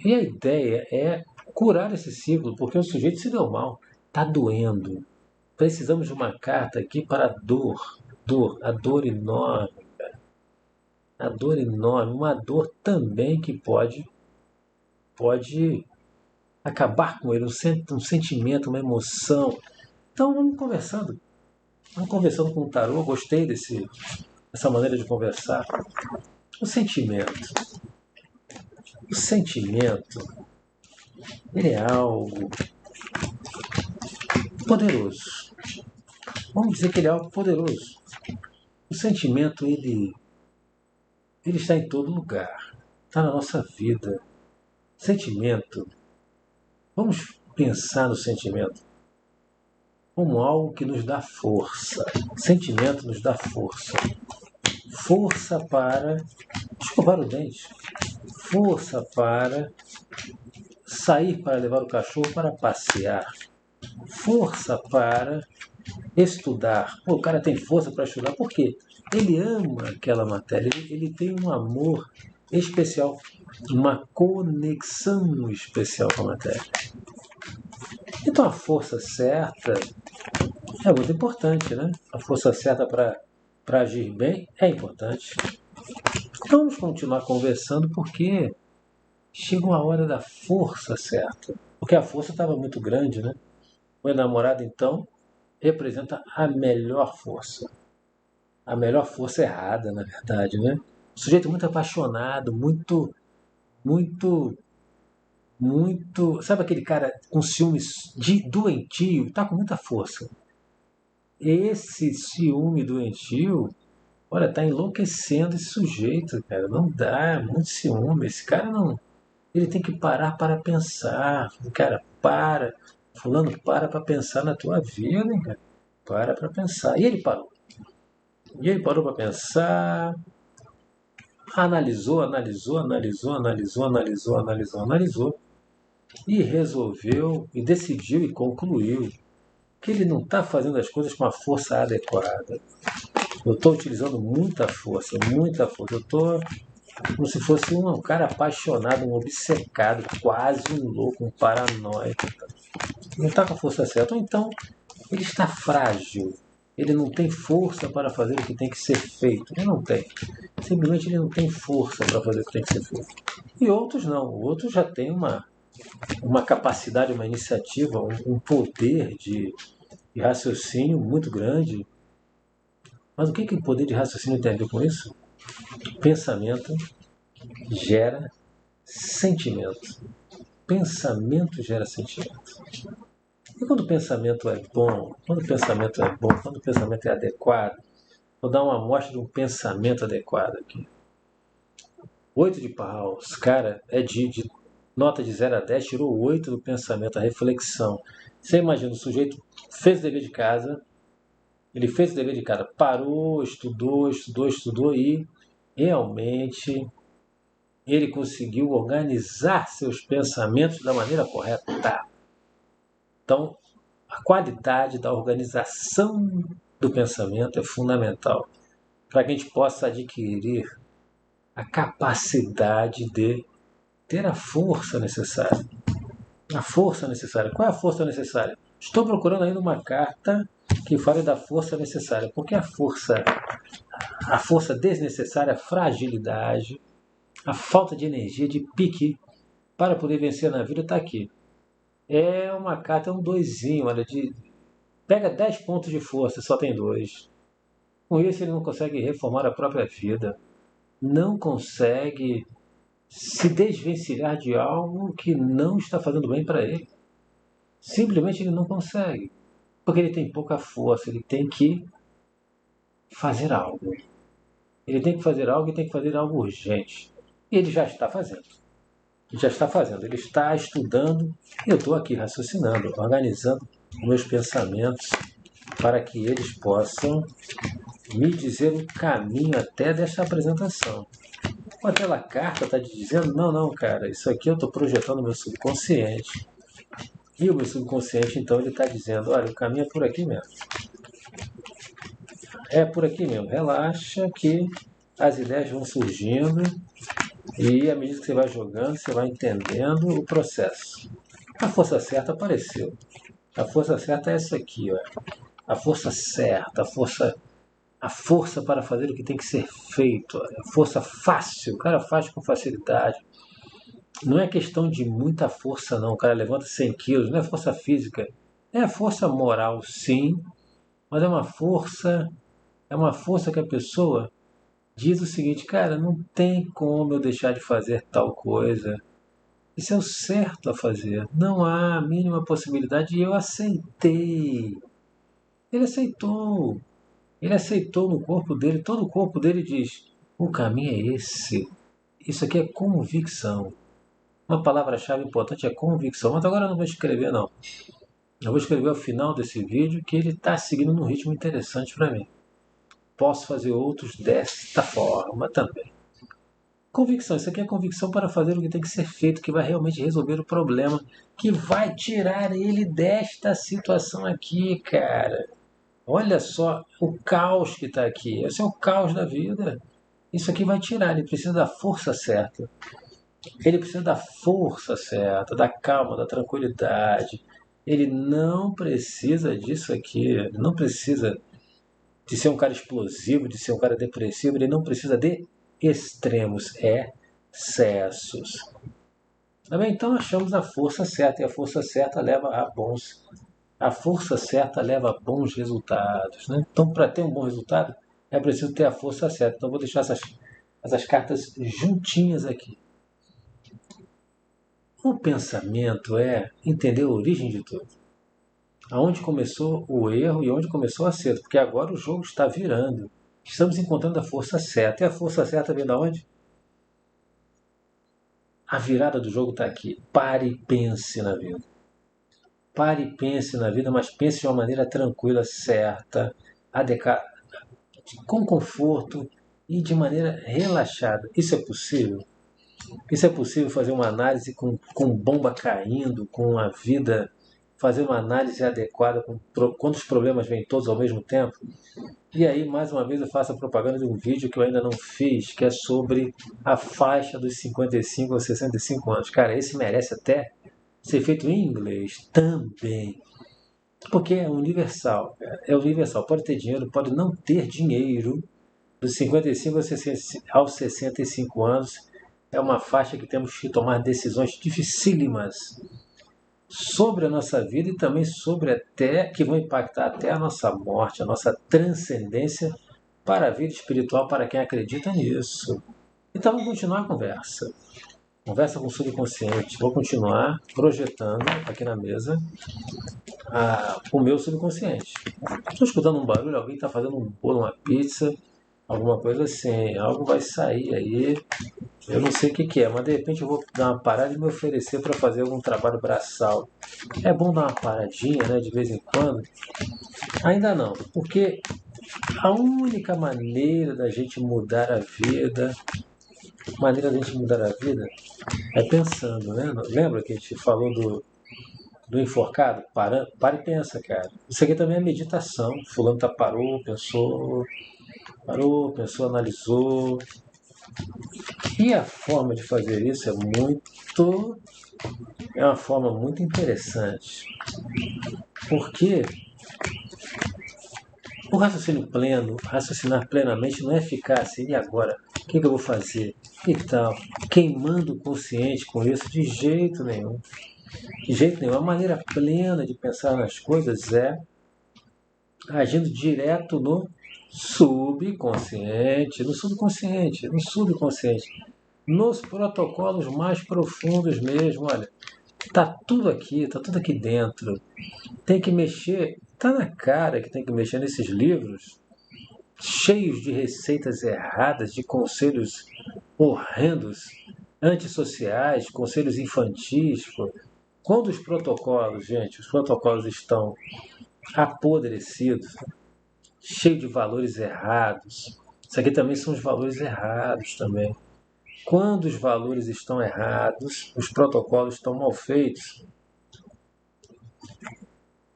E a ideia é curar esse ciclo, porque o sujeito se deu mal, está doendo. Precisamos de uma carta aqui para a a dor enorme, a dor enorme, uma dor também que pode acabar com ele, um sentimento, uma emoção. Então vamos conversando com o tarô, gostei dessa maneira de conversar. O sentimento. O sentimento, ele é algo poderoso. Vamos dizer que ele é algo poderoso. O sentimento, ele está em todo lugar. Está na nossa vida. Sentimento. Vamos pensar no sentimento como algo que nos dá força. Sentimento nos dá força. Força para escovar o dente. Força para sair para levar o cachorro para passear. Força para estudar. Pô, o cara tem força para estudar. Por quê? Ele ama aquela matéria. Ele tem um amor especial, uma conexão especial com a matéria. Então a força certa é muito importante, né? A força certa para agir bem é importante. Vamos continuar conversando porque chegou a hora da força certa. Porque a força estava muito grande, né? O enamorado, então, representa a melhor força. A melhor força errada, na verdade, né? Um sujeito muito apaixonado, muito, muito. Sabe aquele cara com ciúmes doentio? Tá com muita força. Esse ciúme doentio, olha, tá enlouquecendo esse sujeito, cara. Não dá, muito ciúme. Esse cara não. Ele tem que parar para pensar. Cara, para. Fulano, para pensar na tua vida, hein, cara. Para pensar. E ele parou. E ele parou para pensar, analisou e resolveu e decidiu e concluiu que ele não está fazendo as coisas com a força adequada. Eu estou utilizando muita força, muita força. Eu estou como se fosse um cara apaixonado, um obcecado, quase um louco, um paranoico. Não está com a força certa. Ou então, ele está frágil. Ele não tem força para fazer o que tem que ser feito. Ele não tem. Simplesmente ele não tem força para fazer o que tem que ser feito. E outros não. Outros já têm uma capacidade, uma iniciativa, um poder de raciocínio muito grande. Mas o que o poder de raciocínio tem a ver com isso? Pensamento gera sentimento. Pensamento gera sentimento. E quando o pensamento é bom, quando o pensamento é bom, quando o pensamento é adequado, vou dar uma amostra de um pensamento adequado aqui. 8 de paus, cara, é de nota de 0 a 10, tirou 8 do pensamento, a reflexão. Você imagina, o sujeito fez o dever de casa, ele fez o dever de casa, parou, estudou e realmente ele conseguiu organizar seus pensamentos da maneira correta. Então, a qualidade da organização do pensamento é fundamental para que a gente possa adquirir a capacidade de ter a força necessária. A força necessária. Qual é a força necessária? Estou procurando ainda uma carta que fale da força necessária, porque a força desnecessária, a fragilidade, a falta de energia, de pique para poder vencer na vida está aqui. É uma carta, é um doisinho, olha, pega 10 pontos de força, só tem 2. Com isso ele não consegue reformar a própria vida, não consegue se desvencilhar de algo que não está fazendo bem para ele. Simplesmente ele não consegue, porque ele tem pouca força, ele tem que fazer algo. Ele tem que fazer algo e tem que fazer algo urgente. E ele já está fazendo. Ele está estudando e eu estou aqui raciocinando, organizando meus pensamentos para que eles possam me dizer o caminho até desta apresentação. Com aquela carta está dizendo, não, cara, isso aqui eu estou projetando no meu subconsciente. E o meu subconsciente, então, ele está dizendo, olha, o caminho é por aqui mesmo. É por aqui mesmo. Relaxa que as ideias vão surgindo e à medida que você vai jogando, você vai entendendo o processo. A força certa apareceu. A força certa é essa aqui, ó. A força certa, a força para fazer o que tem que ser feito, a força fácil, o cara faz com facilidade. Não é questão de muita força não, o cara levanta 100 quilos, não é força física, é força moral sim, mas é uma força que a pessoa diz o seguinte, cara, não tem como eu deixar de fazer tal coisa, isso é o certo a fazer, não há a mínima possibilidade e eu aceitei. Ele aceitou. Ele aceitou no corpo dele, todo o corpo dele diz: o caminho é esse. Isso aqui é convicção. Uma palavra-chave importante é convicção. Mas agora eu não vou escrever, não. Eu vou escrever ao final desse vídeo que ele está seguindo num ritmo interessante para mim. Posso fazer outros desta forma também. Convicção. Isso aqui é convicção para fazer o que tem que ser feito, que vai realmente resolver o problema, que vai tirar ele desta situação aqui, cara. Olha só o caos que está aqui. Esse é o caos da vida. Isso aqui vai tirar. Ele precisa da força certa. Ele precisa da força certa, da calma, da tranquilidade. Ele não precisa disso aqui. Ele não precisa de ser um cara explosivo, de ser um cara depressivo. Ele não precisa de extremos, excessos. Tá bem? Então achamos a força certa. E a força certa leva a bons resultados. Né? Então, para ter um bom resultado, é preciso ter a força certa. Então, vou deixar essas cartas juntinhas aqui. O pensamento é entender a origem de tudo. Aonde começou o erro e onde começou o acerto. Porque agora o jogo está virando. Estamos encontrando a força certa. E a força certa vem de onde? A virada do jogo está aqui. Pare e pense na vida. Pare e pense na vida, mas pense de uma maneira tranquila, certa, adequada, com conforto e de maneira relaxada. Isso é possível? Isso é possível fazer uma análise com bomba caindo, com a vida, fazer uma análise adequada quando os problemas vêm todos ao mesmo tempo? E aí, mais uma vez, eu faço a propaganda de um vídeo que eu ainda não fiz, que é sobre a faixa dos 55 ou 65 anos. Cara, esse merece até ser feito em inglês também. Porque é universal, cara. É universal. Pode ter dinheiro, pode não ter dinheiro. Dos 55 aos 65 anos é uma faixa que temos que tomar decisões dificílimas sobre a nossa vida e também que vão impactar até a nossa morte, a nossa transcendência para a vida espiritual, para quem acredita nisso. Então vamos continuar a conversa. Conversa com o subconsciente. Vou continuar projetando aqui na mesa o meu subconsciente. Estou escutando um barulho, alguém está fazendo um bolo, uma pizza, alguma coisa assim, algo vai sair aí, eu não sei o que é, mas de repente eu vou dar uma parada e me oferecer para fazer algum trabalho braçal. É bom dar uma paradinha, né, de vez em quando? Ainda não, porque a única maneira da gente mudar a vida, é pensando, né? Lembra que a gente falou do enforcado? Para e pensa, cara. Isso aqui também é meditação. Fulano parou, pensou, analisou. E a forma de fazer isso é uma forma muito interessante. Porque o raciocínio pleno, raciocinar plenamente, não é ficar assim, e agora? O que eu vou fazer? E tal? Queimando o consciente com isso? De jeito nenhum. De jeito nenhum. A maneira plena de pensar nas coisas é agindo direto no subconsciente, nos protocolos mais profundos mesmo. Olha, tá tudo aqui dentro. Tem que mexer, tá na cara que tem que mexer nesses livros cheios de receitas erradas, de conselhos horrendos, antissociais, conselhos infantis. Pô. Quando os protocolos, gente, os protocolos estão apodrecidos, cheios de valores errados, isso aqui também são os valores errados também. Quando os valores estão errados, os protocolos estão mal feitos,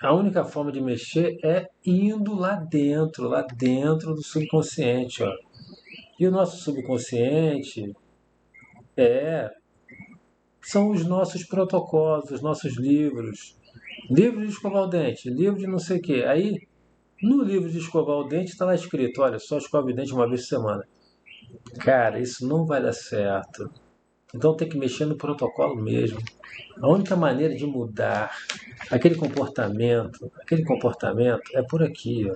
a única forma de mexer é indo lá dentro do subconsciente. Ó. E o nosso subconsciente são os nossos protocolos, os nossos livros. Livro de escovar o dente, livro de não sei o quê. Aí, no livro de escovar o dente está lá escrito, olha, só escova o dente uma vez por semana. Cara, isso não vai dar certo. Então tem que mexer no protocolo mesmo. A única maneira de mudar aquele comportamento é por aqui. Ó.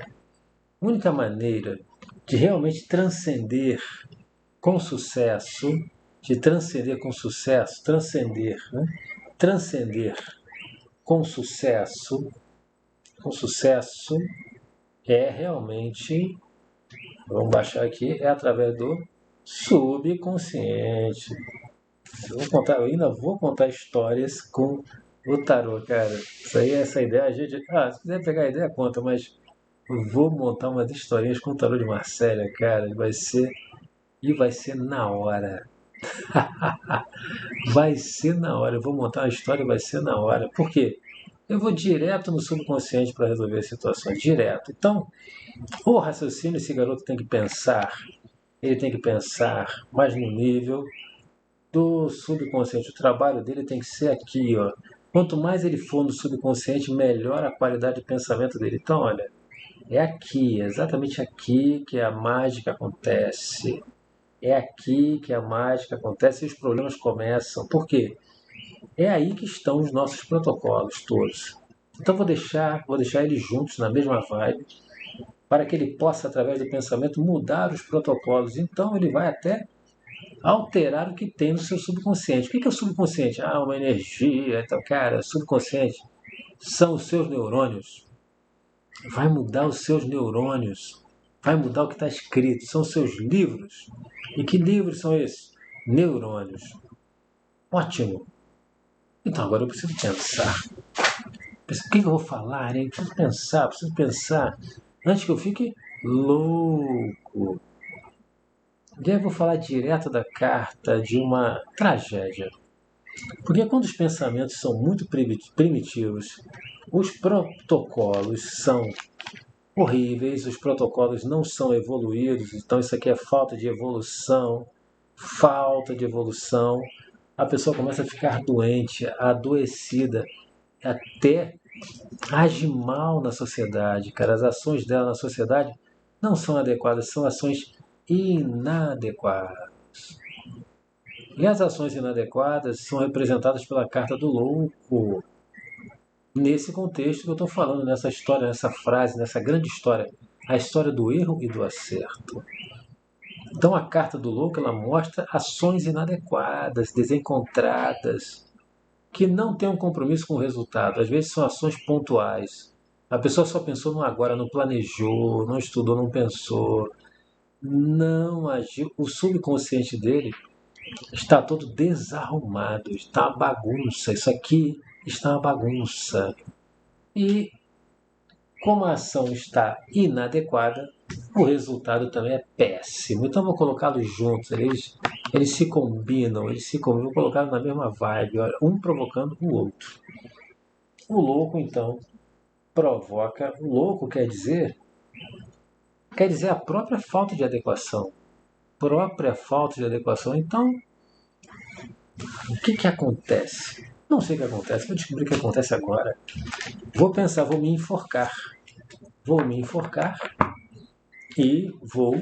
A única maneira de realmente transcender com sucesso, né? Transcender com sucesso é realmente, vamos baixar aqui, é através do subconsciente. Eu ainda vou contar histórias com o tarô, cara. Isso aí, essa ideia, a gente. Se quiser pegar a ideia, conta, mas eu vou montar umas historinhas com o tarô de Marcélia, cara. Vai ser na hora. Vai ser na hora. Eu vou montar uma história e vai ser na hora. Por quê? Eu vou direto no subconsciente para resolver as situações, direto. Então, o raciocínio, esse garoto tem que pensar, ele tem que pensar mais no nível do subconsciente. O trabalho dele tem que ser aqui, ó. Quanto mais ele for no subconsciente, melhor a qualidade de pensamento dele. Então, olha, é aqui, é exatamente aqui que a mágica acontece. É aqui que a mágica acontece e os problemas começam. Por quê? É aí que estão os nossos protocolos todos. Então vou deixar eles juntos na mesma vibe, para que ele possa, através do pensamento, mudar os protocolos. Então ele vai até alterar o que tem no seu subconsciente. O que é o subconsciente? Uma energia. Então, cara, subconsciente são os seus neurônios. Vai mudar os seus neurônios. Vai mudar o que está escrito. São os seus livros. E que livros são esses? Neurônios. Ótimo. Então agora eu preciso pensar. O que eu vou falar, hein? Preciso pensar. Antes que eu fique louco. E aí eu vou falar direto da carta de uma tragédia. Porque quando os pensamentos são muito primitivos, os protocolos são horríveis, os protocolos não são evoluídos, então isso aqui é falta de evolução, a pessoa começa a ficar doente, adoecida, até age mal na sociedade, cara. As ações dela na sociedade não são adequadas, são ações inadequadas. E as ações inadequadas são representadas pela carta do louco. Nesse contexto que eu estou falando, nessa história, nessa frase, nessa grande história, a história do erro e do acerto. Então a carta do louco ela mostra ações inadequadas, desencontradas. que não tem um compromisso com o resultado. Às vezes são ações pontuais. A pessoa só pensou no agora, não planejou, não estudou, não pensou, não agiu. O subconsciente dele está todo desarrumado, está uma bagunça. Isso aqui está uma bagunça. E como a ação está inadequada, o resultado também é péssimo. Então vou colocá-los juntos, eles se combinam, vou colocá-los na mesma vibe, olha, um provocando o outro. O louco, então, provoca. O louco quer dizer a própria falta de adequação. Própria falta de adequação. Então, o que acontece? Não sei o que acontece, vou descobrir o que acontece agora. Vou pensar, vou me enforcar. Vou me enforcar e vou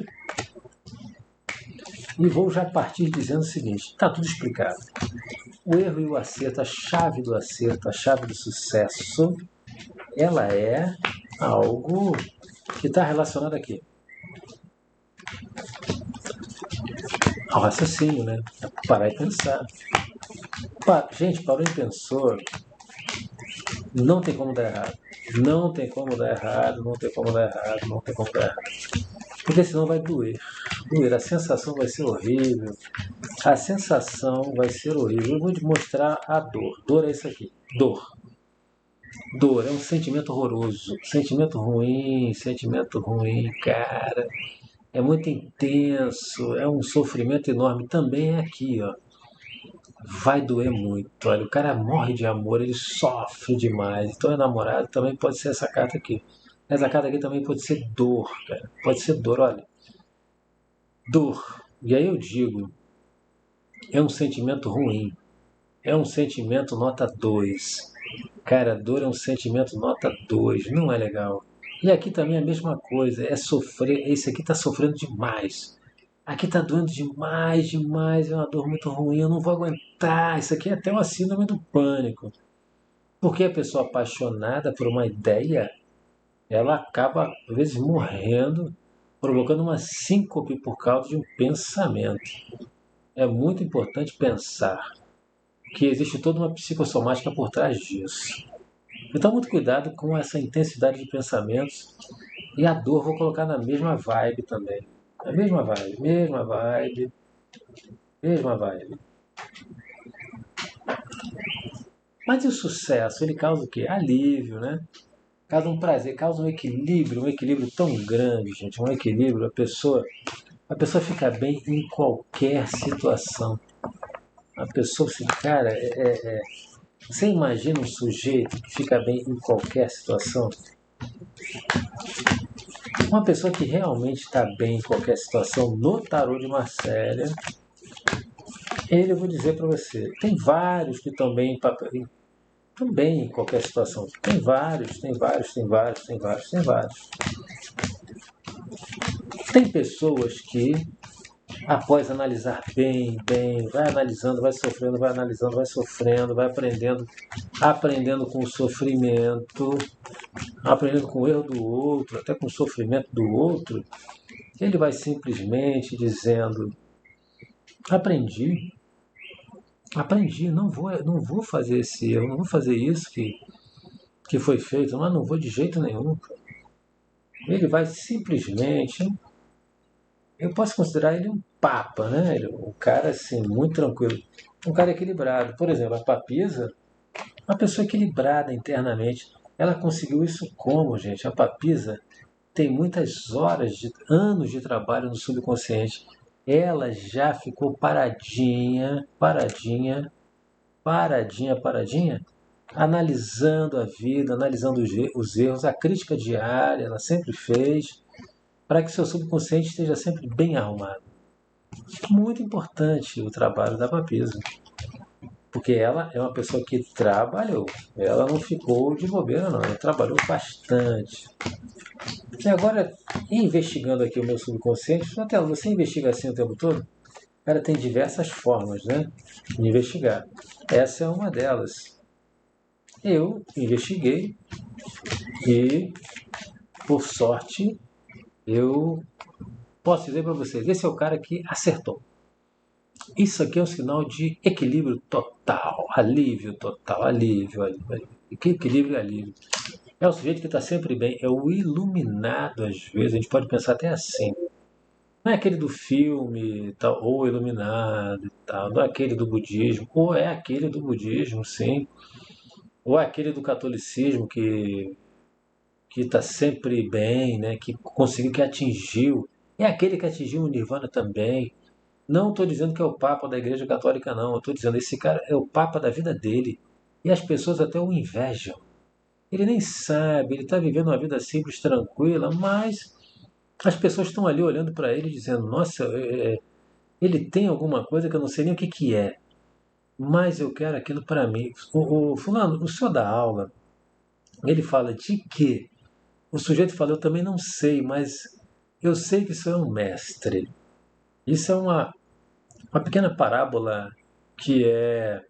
já partir dizendo o seguinte: está tudo explicado. O erro e o acerto, a chave do acerto, a chave do sucesso, ela é algo que está relacionado aqui ao raciocínio, né? Parar e pensar. Gente, parou e pensou, não tem como dar errado. Não tem como dar errado, não tem como dar errado, não tem como dar errado. Porque senão vai doer. Doer, a sensação vai ser horrível. A sensação vai ser horrível. Eu vou te mostrar a dor. Dor é isso aqui. Dor. Dor é um sentimento horroroso. Sentimento ruim, cara. É muito intenso. É um sofrimento enorme. Também é aqui, ó. Vai doer muito. Olha, o cara morre de amor, ele sofre demais. Então, é namorado também pode ser essa carta aqui. Essa carta aqui também pode ser dor, cara. Pode ser dor, olha. Dor. E aí eu digo, é um sentimento ruim. É um sentimento nota 2. Cara, dor é um sentimento nota 2. Não é legal. E aqui também é a mesma coisa. É sofrer. Esse aqui tá sofrendo demais. Aqui tá doendo demais, demais. É uma dor muito ruim. Eu não vou aguentar. Isso aqui é até uma síndrome do pânico. Porque a pessoa apaixonada por uma ideia, ela acaba, às vezes, morrendo, provocando uma síncope por causa de um pensamento. É muito importante pensar que existe toda uma psicossomática por trás disso. Então, muito cuidado com essa intensidade de pensamentos. E a dor vou colocar na mesma vibe também. A mesma vibe, mesma vibe, mesma vibe. Mas e o sucesso? Ele causa o quê? Alívio, né? Causa um prazer, causa um equilíbrio tão grande, gente. Um equilíbrio, a pessoa fica bem em qualquer situação. A pessoa, assim, cara, você imagina um sujeito que fica bem em qualquer situação? Uma pessoa que realmente está bem em qualquer situação no tarô de Marcélia, eu vou dizer para você, tem vários que estão bem em qualquer situação. Tem vários. Tem pessoas que, após analisar bem, vai analisando, vai sofrendo, vai analisando, vai sofrendo, vai aprendendo com o sofrimento, aprendendo com o erro do outro, até com o sofrimento do outro, ele vai simplesmente dizendo: aprendi, não vou fazer esse erro, não vou fazer isso que foi feito, mas não vou de jeito nenhum. Ele vai simplesmente, eu posso considerar ele um papa, né? Ele, um cara assim, muito tranquilo, um cara equilibrado. Por exemplo, a Papisa, uma pessoa equilibrada internamente. Ela conseguiu isso como, gente? A Papisa tem muitas anos de trabalho no subconsciente. Ela já ficou paradinha, analisando a vida, analisando os erros, a crítica diária, ela sempre fez, para que seu subconsciente esteja sempre bem arrumado. Muito importante o trabalho da Papisa, porque ela é uma pessoa que trabalhou, ela não ficou de bobeira não, ela trabalhou bastante. E agora, investigando aqui o meu subconsciente, você investiga assim o tempo todo? Cara, tem diversas formas, né, de investigar. Essa é uma delas. Eu investiguei e, por sorte, eu posso dizer para vocês, esse é o cara que acertou. Isso aqui é um sinal de equilíbrio total, alívio total, alívio, alívio, alívio. Que equilíbrio e alívio? É o sujeito que está sempre bem, é o iluminado às vezes, a gente pode pensar até assim. Não é aquele do filme, tal, ou iluminado e tal, não é aquele do budismo, ou é aquele do budismo, sim, ou é aquele do catolicismo que está sempre bem, né, que conseguiu, que atingiu, é aquele que atingiu o nirvana também. Não estou dizendo que é o Papa da Igreja Católica, não. Eu estou dizendo esse cara é o Papa da vida dele. E as pessoas até o invejam. Ele nem sabe, ele está vivendo uma vida simples, tranquila, mas as pessoas estão ali olhando para ele dizendo: Nossa, ele tem alguma coisa que eu não sei nem o que, que é, mas eu quero aquilo para mim. O Fulano, o senhor dá aula, ele fala de quê? O sujeito fala: Eu também não sei, mas eu sei que o senhor é um mestre. Isso é uma pequena parábola que é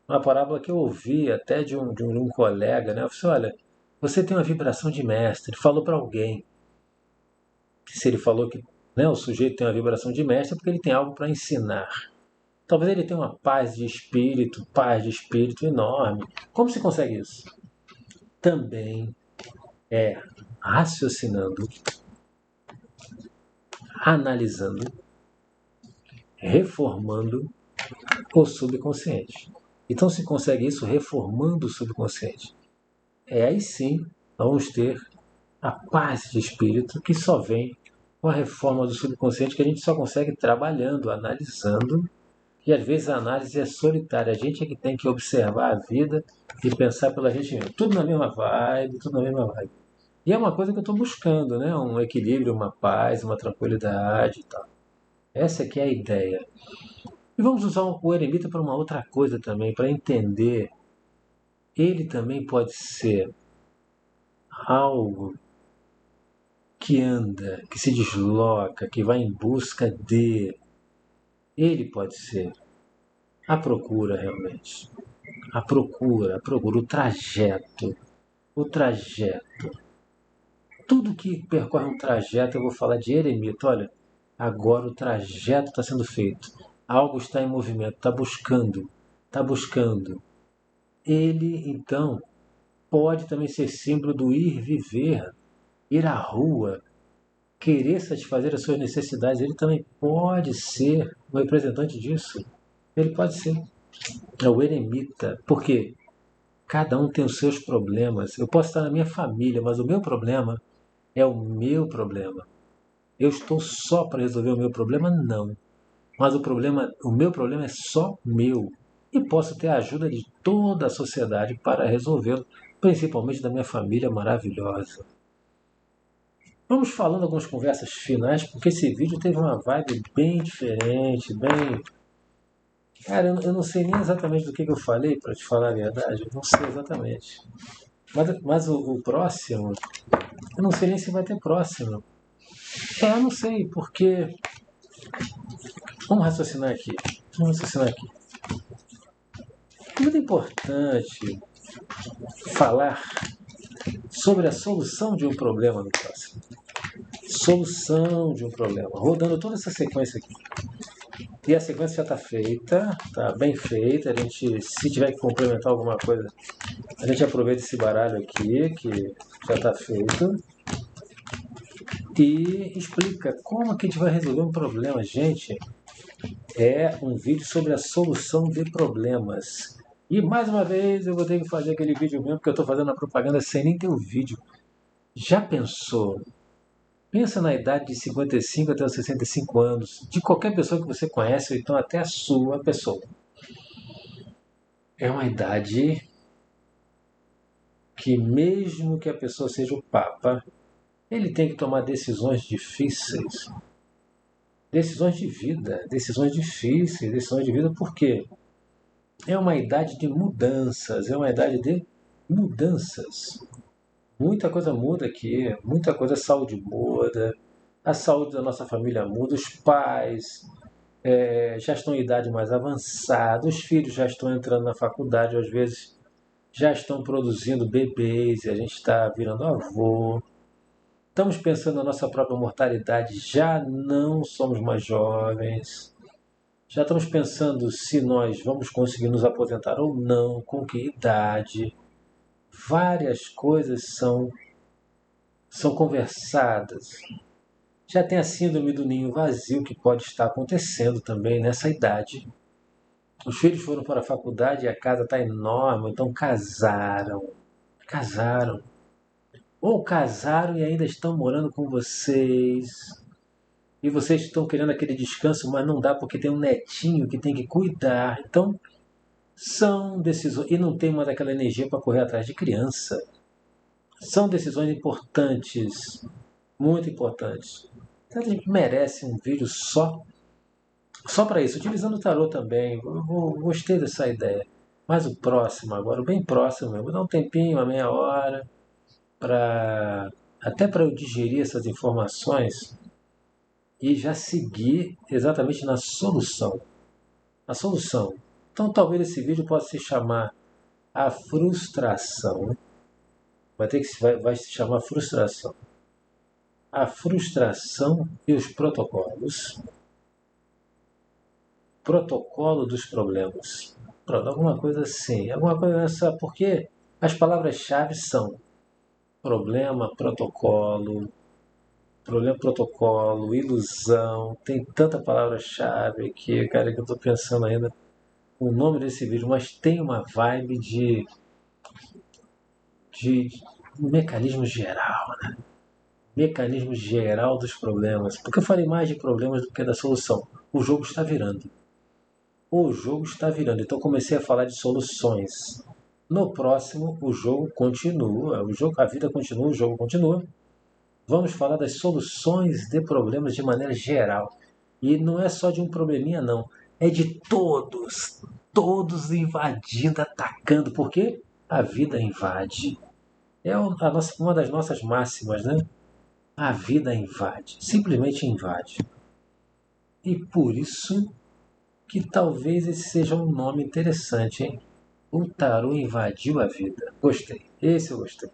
uma parábola que eu ouvi até de um colega, né? Eu falei, olha, você tem uma vibração de mestre. Ele falou para alguém. Se ele falou que, né, o sujeito tem uma vibração de mestre é porque ele tem algo para ensinar. Talvez ele tenha uma paz de espírito enorme. Como se consegue isso? Também é raciocinando, analisando, reformando o subconsciente. Então se consegue isso reformando o subconsciente. Aí sim vamos ter a paz de espírito que só vem com a reforma do subconsciente, que a gente só consegue trabalhando, analisando, e às vezes a análise é solitária. A gente é que tem que observar a vida e pensar pela gente mesmo. Tudo na mesma vibe, tudo na mesma vibe. E é uma coisa que eu estou buscando, né? Um equilíbrio, uma paz, uma tranquilidade e tal. Essa aqui é a ideia. E vamos usar o eremita para uma outra coisa também, para entender. Ele também pode ser algo que anda, que se desloca, que vai em busca de. Ele pode ser a procura realmente. A procura, o trajeto. Tudo que percorre um trajeto, eu vou falar de eremita. Olha, agora o trajeto está sendo feito. Algo está em movimento, está buscando, está buscando. Ele, então, pode também ser símbolo do ir viver, ir à rua, querer satisfazer as suas necessidades. Ele também pode ser um representante disso. Ele pode ser. É o eremita. Por quê? Cada um tem os seus problemas. Eu posso estar na minha família, mas o meu problema é o meu problema. Eu estou só para resolver o meu problema? Não. Mas o meu problema é só meu. E posso ter a ajuda de toda a sociedade para resolvê-lo, principalmente da minha família maravilhosa. Vamos falando algumas conversas finais, porque esse vídeo teve uma vibe bem diferente, bem. Cara, eu não sei nem exatamente do que eu falei, para te falar a verdade. Eu não sei exatamente. Mas o próximo, eu não sei nem se vai ter próximo. Eu não sei, porque. Vamos raciocinar aqui. Vamos raciocinar aqui. É muito importante falar sobre a solução de um problema no próximo. Solução de um problema. Rodando toda essa sequência aqui. E a sequência já está feita, está bem feita. A gente, se tiver que complementar alguma coisa, a gente aproveita esse baralho aqui, que já está feito, e explica como que a gente vai resolver um problema. Gente, é um vídeo sobre a solução de problemas. E mais uma vez eu vou ter que fazer aquele vídeo mesmo, porque eu estou fazendo a propaganda sem nem ter o vídeo. Já pensou? Pensa na idade de 55 até os 65 anos, de qualquer pessoa que você conhece, ou então até a sua pessoa. É uma idade que, mesmo que a pessoa seja o Papa, ele tem que tomar decisões difíceis. Decisões de vida, decisões difíceis, decisões de vida, por quê? É uma idade de mudanças, é uma idade de mudanças. Muita coisa muda aqui, muita coisa, a saúde muda, a saúde da nossa família muda, os pais já estão em idade mais avançada, os filhos já estão entrando na faculdade, às vezes já estão produzindo bebês e a gente está virando avô. Estamos pensando na nossa própria mortalidade, já não somos mais jovens. Já estamos pensando se nós vamos conseguir nos aposentar ou não, com que idade. Várias coisas são conversadas. Já tem a síndrome do ninho vazio que pode estar acontecendo também nessa idade. Os filhos foram para a faculdade e a casa está enorme, então casaram. Casaram. Ou casaram e ainda estão morando com vocês. E vocês estão querendo aquele descanso, mas não dá porque tem um netinho que tem que cuidar. Então, são decisões. E não tem mais aquela energia para correr atrás de criança. São decisões importantes, muito importantes. Então, a gente merece um vídeo só para isso, utilizando o tarô também. Eu gostei dessa ideia. Mas o próximo agora, o bem próximo, eu vou dar um tempinho, uma meia hora, para até para eu digerir essas informações e já seguir exatamente na solução. A solução. Então talvez esse vídeo possa se chamar a frustração. Vai se chamar frustração. A frustração e os protocolos. Protocolo dos problemas. Pronto, alguma coisa assim. Alguma coisa nessa. Porque as palavras-chave são problema, protocolo, ilusão. Tem tanta palavra-chave aqui, cara, que eu estou pensando ainda o nome desse vídeo, mas tem uma vibe de mecanismo geral, né? Mecanismo geral dos problemas. Porque eu falei mais de problemas do que da solução. O jogo está virando. O jogo está virando. Então comecei a falar de soluções. No próximo, o jogo continua. A vida continua, o jogo continua. Vamos falar das soluções de problemas de maneira geral. E não é só de um probleminha, não. É de todos. Todos invadindo, atacando. Porque a vida invade. É uma das nossas máximas, né? A vida invade. Simplesmente invade. E por isso que talvez esse seja um nome interessante, hein? O tarô invadiu a vida. Gostei. Esse eu gostei.